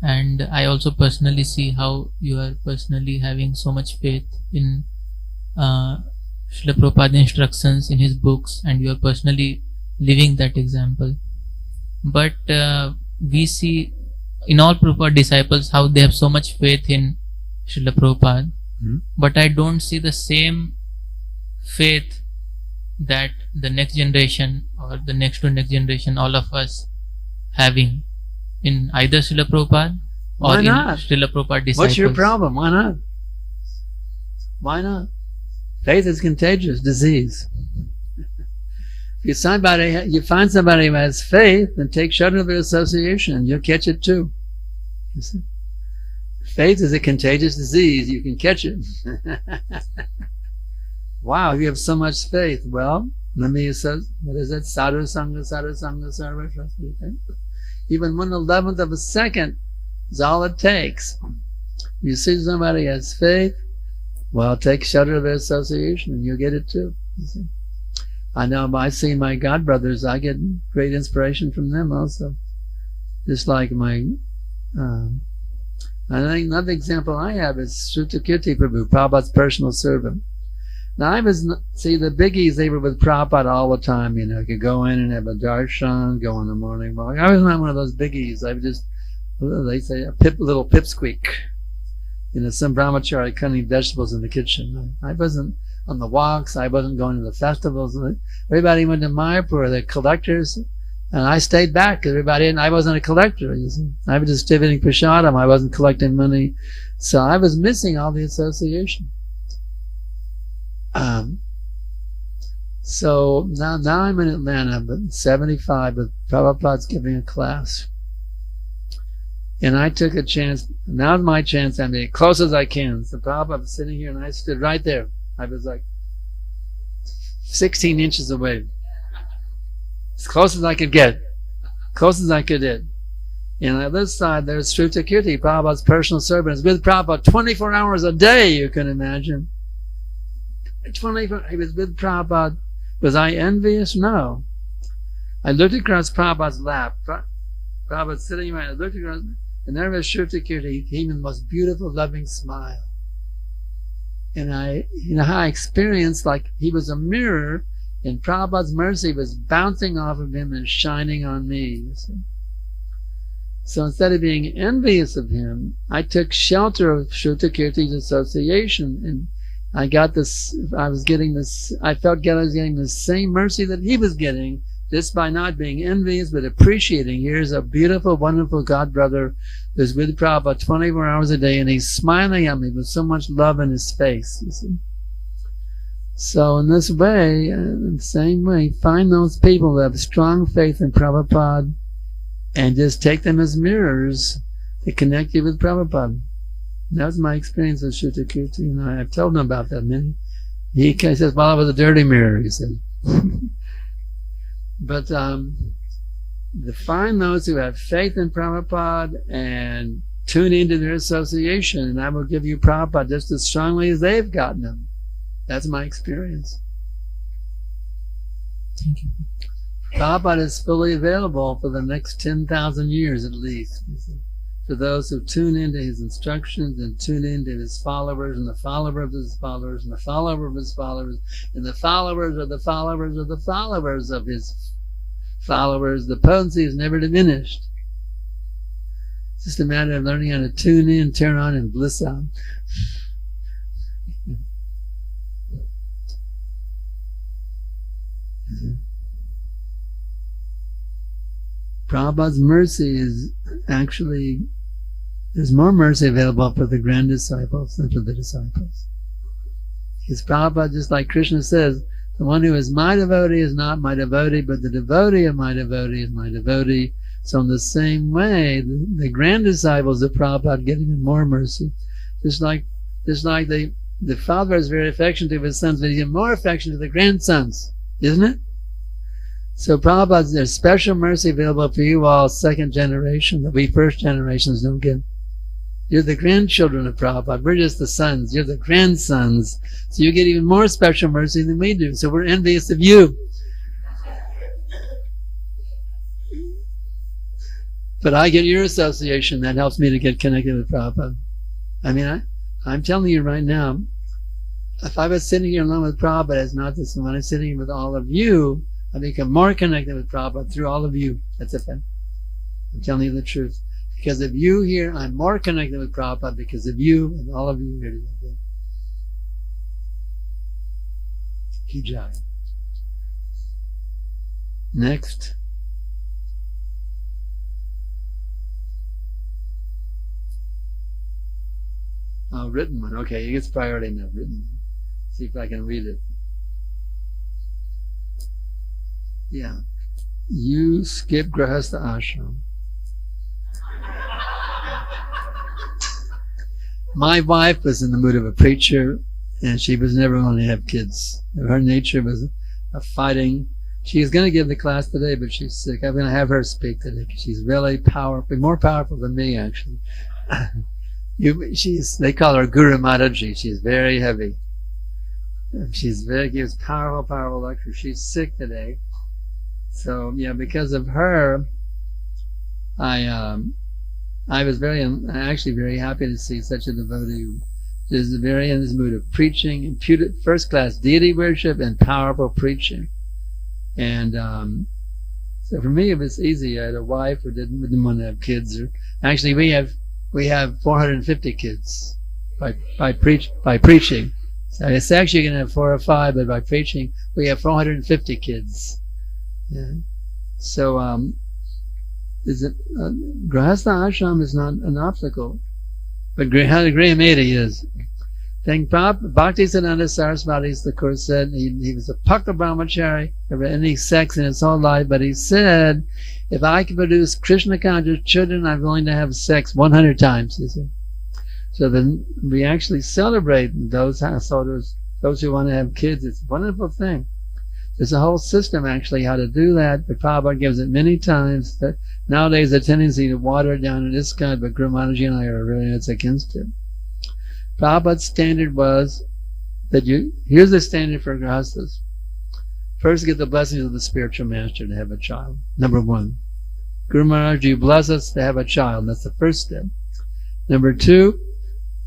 Speaker 4: and I also personally see how you are personally having so much faith in Srila Prabhupada's instructions in his books, and you are personally living that example. But we see in all Prabhupada disciples how they have so much faith in Srila Prabhupada, but I don't see the same faith that the next generation or the next to next generation, all of us having in either Srila Prabhupada or in Srila Prabhupada disciples.
Speaker 1: What's your problem? Why not? Why not? Faith is contagious disease. If you find somebody who has faith, then take shelter of their association and you'll catch it too. You see? Faith is a contagious disease. You can catch it. Wow, you have so much faith. Well, let me say, what is it? Sadhu Sangha, Sarva Shastra. Even 1/11th of a second is all it takes. You see somebody has faith, well, take shelter of their association and you'll get it too. You see? I know I see my God brothers, I get great inspiration from them also. Just like my, I think another example I have is Srutakirti Prabhu, Prabhupada's personal servant. Now the biggies, they were with Prabhupada all the time, could go in and have a darshan, go on the morning walk. I was not one of those biggies. I was just, they say, a little pipsqueak. Some brahmachari cutting vegetables in the kitchen. I wasn't on the walks, I wasn't going to the festivals. Everybody went to Mayapur, the collectors, And I stayed back because everybody, and I wasn't a collector. You see. I was distributing prasadam. I wasn't collecting money. So I was missing all the association. So now I'm in Atlanta, but 75, but Prabhupada's giving a class. And I took a chance. Now's my chance. I'm as close as I can. So Prabhupada was sitting here and I stood right there. I was like 16 inches away. As close as I could get. Close as I could get. And on this side, there's Shruta Kirti, Prabhupada's personal servant. Is with Prabhupada 24 hours a day, you can imagine. 24, he was with Prabhupada. Was I envious? No. I looked across Prabhupada's lap. Prabhupada sitting right. I looked across, and there was Shruta Kirti. He had the most beautiful, loving smile. And I experienced like he was a mirror, and Prabhupada's mercy was bouncing off of him and shining on me. You see? So instead of being envious of him, I took shelter of Shruta Kirti's association, and I got this. I was getting this. I felt I was getting the same mercy that he was getting, just by not being envious, but appreciating. Here's a beautiful, wonderful God brother who's with Prabhupada 24 hours a day, and he's smiling at me with so much love in his face. You see. So in this way, in the same way, find those people who have strong faith in Prabhupada, and just take them as mirrors to connect you with Prabhupada. That was my experience with Shruta Kirti, and I've told him about that many. He says, well, it was a dirty mirror, he said. But to find those who have faith in Prabhupada and tune into their association, and I will give you Prabhupada just as strongly as they've gotten him. That's my experience.
Speaker 4: Thank you.
Speaker 1: Prabhupada is fully available for the next 10,000 years at least. You see. For those who tune into his instructions and tune into his followers and the followers of his followers and the follower of his followers and the followers of the followers of the followers of his followers, the potency is never diminished. It's just a matter of learning how to tune in, turn on, and bliss out. Prabhupada's mercy is actually, there's more mercy available for the grand disciples than for the disciples. Because Prabhupada, just like Krishna says, the one who is my devotee is not my devotee, but the devotee of my devotee is my devotee. So in the same way, the grand disciples of Prabhupada get even more mercy. Just like the father is very affectionate to his sons, but he's even more affectionate to the grandsons, isn't it? So Prabhupada, there's special mercy available for you all, second generation, that we first generations don't get. You're the grandchildren of Prabhupada. We're just the sons. You're the grandsons. So you get even more special mercy than we do. So we're envious of you. But I get your association. That helps me to get connected with Prabhupada. I mean, I'm telling you right now, if I was sitting here alone with Prabhupada, it's not this. When I'm sitting here with all of you, I become more connected with Prabhupada through all of you. That's a fact. I'm telling you the truth. Because of you here, I'm more connected with Prabhupada because of you and all of you here today. Ki jai. Next. Oh, written one. Okay, he gets priority now. Written one. See if I can read it. Yeah. You skip Grahastha ashram. My wife was in the mood of a preacher, and she was never going to have kids. Her nature was a fighting. She is going to give the class today, but she's sick. I'm going to have her speak today. She's really powerful, more powerful than me, actually. They call her Guru Mataji. She's very heavy. Gives powerful lectures. She's sick today. So, yeah, because of her, I was actually very happy to see such a devotee who is very in this mood of preaching, first-class deity worship, and powerful preaching. And so for me, it was easy. I had a wife who didn't want to have kids. Actually, we have 450 kids by preaching. So it's actually going to have 4 or 5, but by preaching, we have 450 kids. Yeah. So, Grahastha ashram is not an obstacle, but Grihamaiti is. Thank Bhaktisiddhanta Saraswati Thakur said he was a Pakka Brahmachari, never any sex in his whole life, but he said, if I can produce Krishna conscious children, I'm willing to have sex 100 times, you see. So then we actually celebrate those householders, those who want to have kids. It's a wonderful thing. There's a whole system actually how to do that, but Prabhupada gives it many times. That nowadays the tendency to water it down in ISKCON, but Guru Maharaji and I are really against it. Prabhupada's standard was that here's the standard for grahasthas. First, get the blessings of the spiritual master to have a child. Number one. Guru Maharaj, you bless us to have a child. That's the first step. Number two,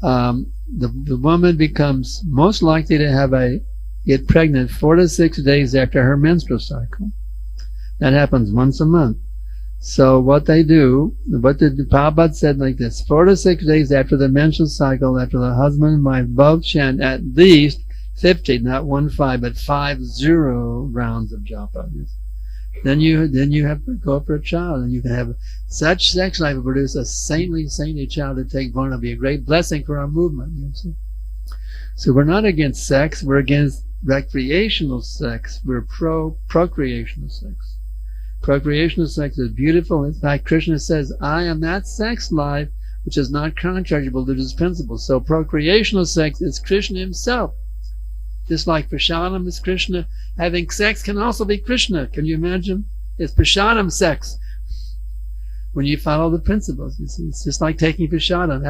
Speaker 1: the woman becomes most likely to get pregnant 4 to 6 days after her menstrual cycle. That happens once a month. So what they do, what the Prabhupada said like this, 4 to 6 days after the menstrual cycle, after the husband and wife both chant at least 50, not 15, but 50 rounds of japa. Then you have to go for a child, and you can have such sex life will produce a saintly child to take born. It'll be a great blessing for our movement. You see? So we're not against sex, we're against recreational sex, we're procreational sex. Procreational sex is beautiful. In fact, Krishna says, I am that sex life which is not contractable to this principle. So procreational sex is Krishna himself. Just like prasadam is Krishna, having sex can also be Krishna. Can you imagine? It's prasadam sex. When you follow the principles, you see, it's just like taking prasadam,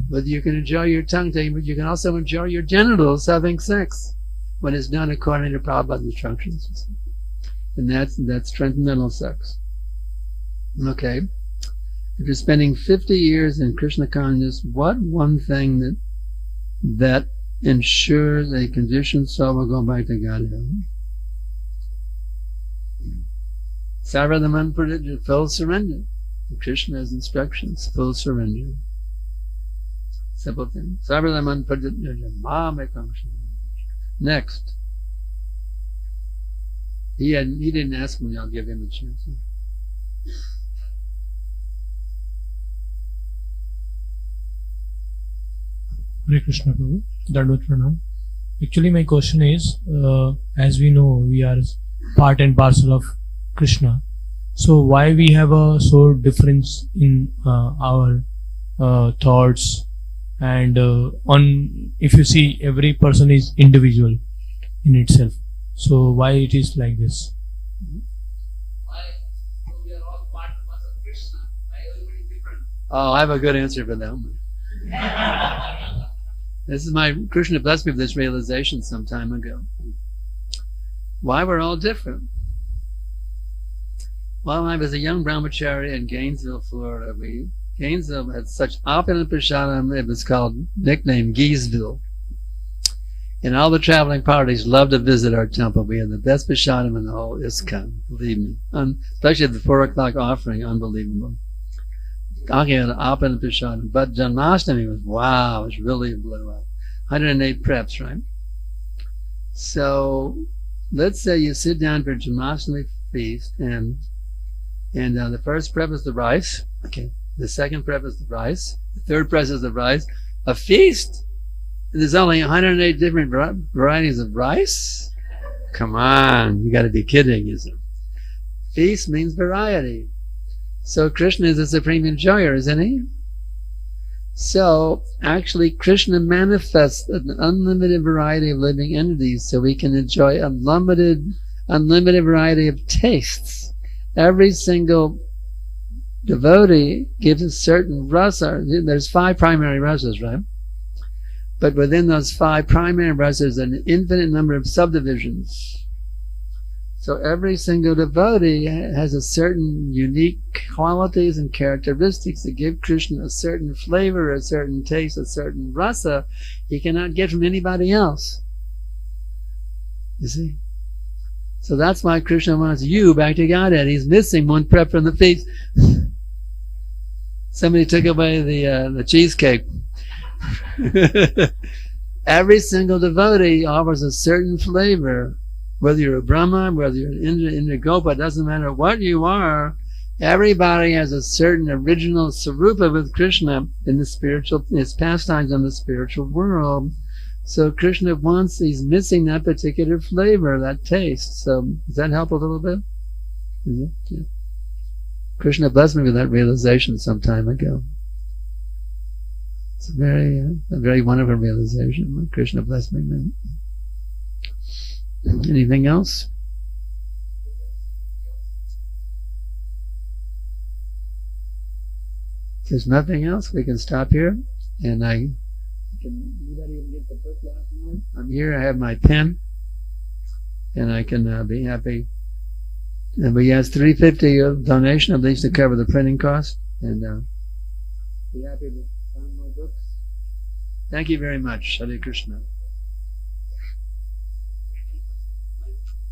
Speaker 1: whether you can enjoy your tongue taking, but you can also enjoy your genitals having sex when it's done according to Prabhupada's instructions. You see. And that's transcendental sex. Okay. If you're spending 50 years in Krishna consciousness, what one thing that ensures a conditioned soul will go back to Godhead? Sarvadaman Praditya, full surrender. Krishna's instructions, full surrender. Simple thing. Sarvadaman Praditya, Mamekam. Next. He didn't ask me, I'll give him a chance.
Speaker 9: Hare Krishna Prabhu, Dandavat Pranam. Actually, my question is, as we know, we are part and parcel of Krishna. So why we have a so difference in our thoughts, and if you see, every person is individual in itself. So why it is like this?
Speaker 2: Why? We are all part and parcel of Krishna. Why everybody different?
Speaker 1: Oh, I have a good answer for that one. This is my Krishna blessed me with this realization some time ago. Why we're all different? Well, when I was a young brahmachari in Gainesville, Florida, Gainesville had such opulent prasadam, it was called, nicknamed Geesville. And all the traveling parties loved to visit our temple. We had the best prasadam in the whole ISKCON, believe me. Especially the 4 o'clock offering, unbelievable. Talking about opulent prasadam. But Janmashtami was, wow, it really blew up. 108 preps, right? So, let's say you sit down for Janmashtami feast, and the first prep is the rice. Okay. The second prep is the rice. The third prep is the rice. A feast? There's only 108 different varieties of rice? Come on, you got to be kidding, isn't it? Feast means variety. So Krishna is the supreme enjoyer, isn't he? So actually Krishna manifests an unlimited variety of living entities so we can enjoy a unlimited variety of tastes. Every single devotee gives a certain rasa. There's 5 primary rasas, right? But within those 5 primary rasas, there's an infinite number of subdivisions. So every single devotee has a certain unique qualities and characteristics that give Krishna a certain flavor, a certain taste, a certain rasa he cannot get from anybody else. You see? So that's why Krishna wants you back to Godhead. He's missing one prep from the feast. Somebody took away the cheesecake. Every single devotee offers a certain flavor Whether you're a Brahma, whether you're an Indra Gopa, it doesn't matter what you are. Everybody has a certain original sarupa with Krishna in the spiritual, his pastimes in the spiritual world. So Krishna he's missing that particular flavor, that taste. So does that help a little bit? Yeah. Krishna blessed me with that realization some time ago. It's a very wonderful realization. Krishna blessed me with. Anything else? If there's nothing else, we can stop here. And anybody can get the book last night? I'm here, I have my pen, and I can be happy. And we ask $350 of donation, at least to cover the printing cost, and be happy to sign more books. Thank you very much. Hare Krishna.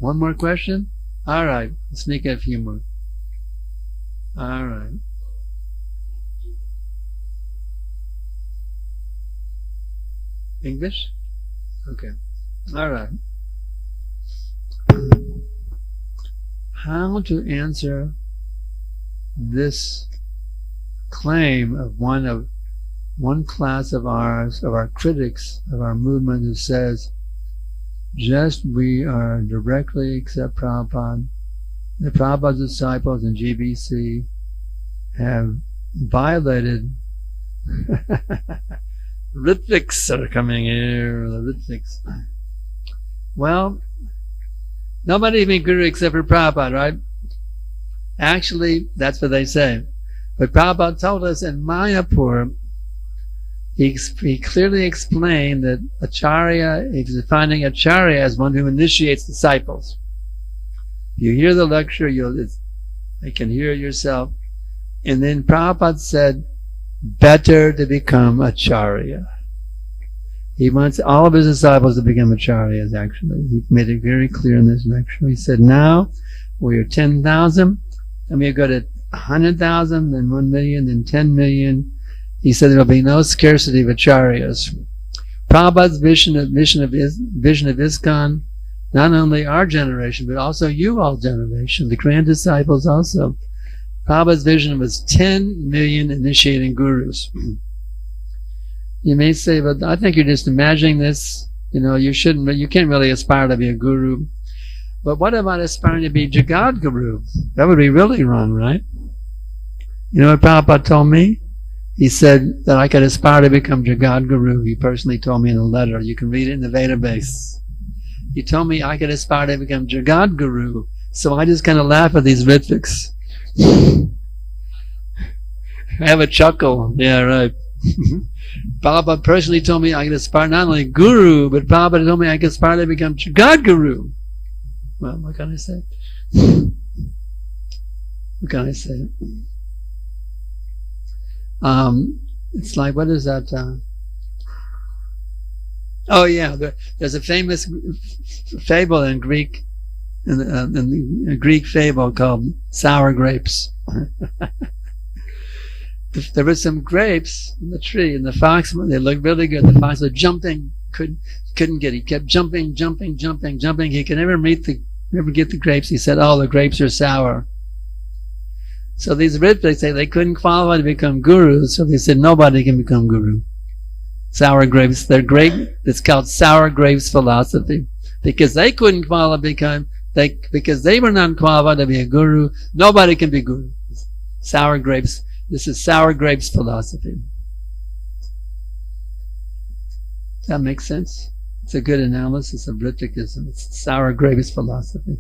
Speaker 1: One more question? All right, let's sneak a few more. All right. English? Okay. All right. How to answer this claim of one class of our critics of our movement, who says just we are directly accept Prabhupada. The Prabhupada's disciples in GBC have violated Ritviks are coming here, the Ritviks. Well, nobody can be guru except for Prabhupada, right? Actually, that's what they say. But Prabhupada told us in Mayapur, he clearly explained that Acharya, he's defining Acharya as one who initiates disciples. You hear the lecture, you can hear it yourself. And then Prabhupada said, better to become Acharya. He wants all of his disciples to become Acharyas, actually. He made it very clear in this lecture. He said, now we are 10,000, and we go to 100,000, then 1 million, then 10 million. He said there will be no scarcity of Acharyas. Prabhupada's vision of ISKCON, not only our generation, but also you all generation, the grand disciples also. Prabhupada's vision was 10 million initiating gurus. You may say, but I think you're just imagining this. You can't really aspire to be a guru. But what about aspiring to be Jagad Guru? That would be really wrong, right? You know what Prabhupada told me? He said that I could aspire to become Jagad Guru. He personally told me in a letter. You can read it in the database. He told me I could aspire to become Jagad Guru. So I just kind of laugh at these Ritviks. I have a chuckle. Yeah, right. Prabhupada personally told me I could aspire not only Guru, but Prabhupada told me I could aspire to become Jagad Guru. Well, what can I say? What can I say? It's like, what is that? Oh yeah, there's a famous fable in Greek, in the Greek fable called Sour Grapes. There were some grapes in the tree, and the fox, they looked really good. The fox was jumping, couldn't get it. He kept jumping. He could never get the grapes. He said, "Oh, the grapes are sour." So these Ritviks say they couldn't qualify to become gurus, so they said nobody can become guru. Sour grapes, they're great. It's called sour grapes philosophy, because they couldn't qualify because they were not qualified to be a guru. Nobody can be guru. Sour grapes. This is sour grapes philosophy. Does that make sense? It's a good analysis of Ritvikism. It's sour grapes philosophy.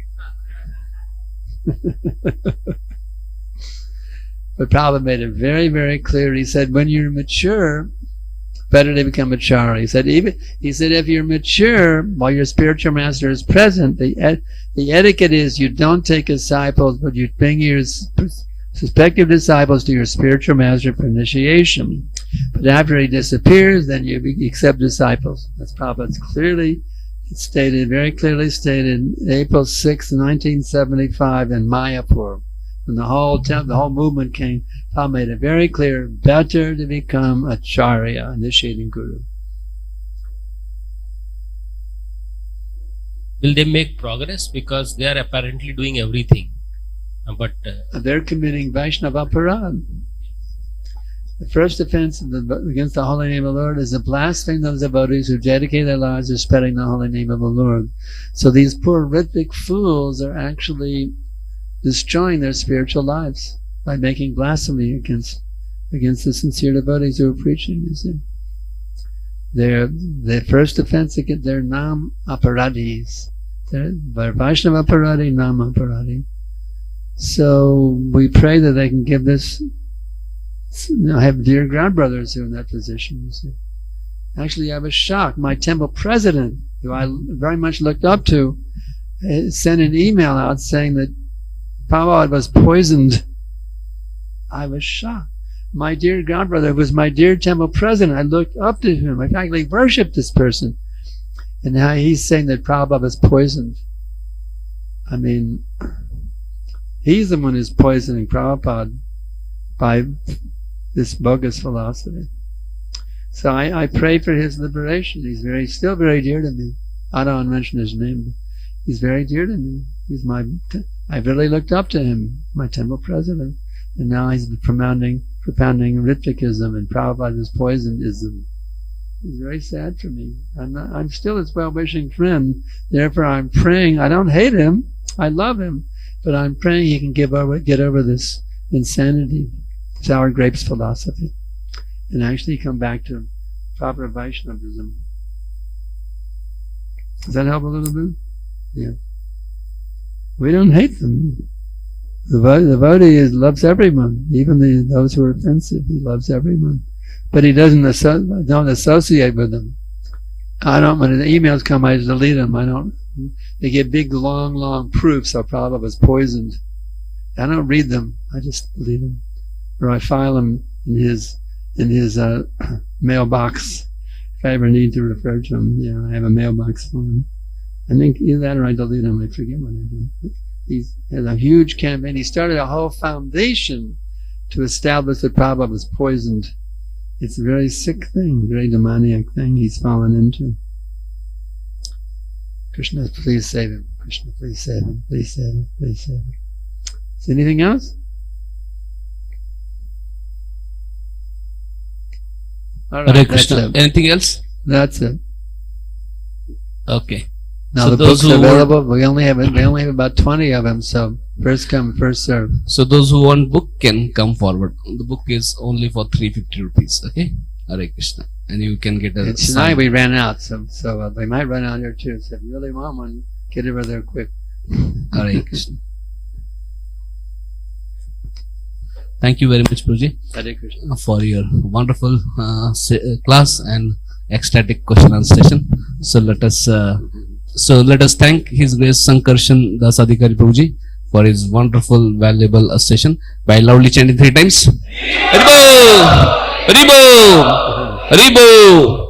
Speaker 1: But Prabhupada made it very, very clear. He said, when you're mature, better to become Acharya. He said, if you're mature while your spiritual master is present, the etiquette is you don't take disciples, but you bring your prospective disciples to your spiritual master for initiation. But after he disappears, then you accept disciples. That's Prabhupada's very clearly stated, April 6, 1975 in Mayapur. When the whole movement came, Prabhupada made it very clear, better to become Acharya, initiating guru.
Speaker 10: will they make progress? Because they are apparently doing everything. But
Speaker 1: they're committing Vaishnava Aparad. The first offense against the holy name of the Lord is to blaspheme those devotees who dedicate their lives to spreading the holy name of the Lord. So these poor rhythmic fools are actually destroying their spiritual lives by making blasphemy against the sincere devotees who are preaching. You see, their first offense against their nam aparadis. They're Vaishnava aparadi, nam aparadi. So we pray that they can give this. I have dear godbrothers who are in that position, you see. Actually, I was shocked. My temple president, who I very much looked up to, sent an email out saying that Prabhupada was poisoned. I was shocked. My dear godbrother, who was my dear temple president, I looked up to him. I actually worshipped this person. And now he's saying that Prabhupada was poisoned. I mean, he's the one who's poisoning Prabhupada by this bogus philosophy. So I pray for his liberation. He's still very dear to me. I don't want to mention his name, but he's very dear to me. I really looked up to him, my temple president. And now he's propounding Ritvikism, and Prabhupada is poisonedism. It's very sad for me. I'm still his well-wishing friend. Therefore I'm praying. I don't hate him. I love him. But I'm praying he can get over this insanity, sour grapes philosophy, and actually come back to proper Vaishnavism. Does that help a little bit? Yeah. We don't hate them. The devotee loves everyone, even those who are offensive. He loves everyone, but he don't associate with them. When the emails come, I delete them. They give big, long proofs how Prabhupada was poisoned. I don't read them. I just delete them, or I file them in his mailbox if I ever need to refer to him. Yeah, I have a mailbox for him. I think either that or I delete him. I forget what I do. He has a huge campaign. He started a whole foundation to establish that Prabhupada was poisoned. It's a very sick thing, very demoniac thing he's fallen into. Krishna, please save him. Krishna, please save him. Please save him. Please save him. Is anything else? All right,
Speaker 2: Hare Krishna. Anything else?
Speaker 1: That's it.
Speaker 2: Okay.
Speaker 1: Now
Speaker 2: So
Speaker 1: the
Speaker 2: those
Speaker 1: books
Speaker 2: who
Speaker 1: available. We only have about 20 of them. So first come, first serve.
Speaker 2: So those who want book can come forward. The book is only for 350 rupees. Okay. Hare Krishna. And you can get a
Speaker 1: Tonight we ran out, so they might run out here too. So if you really want one, get over there quick.
Speaker 2: Hare Krishna. Thank you very much, Prabhuji,
Speaker 1: Hare Krishna.
Speaker 2: for your wonderful class and ecstatic question and session. So let us thank His Grace Sankarshan Das Adhikari Prabhuji for his wonderful, valuable session by loudly chanting 3 times. Haribo! Haribo! Haribo!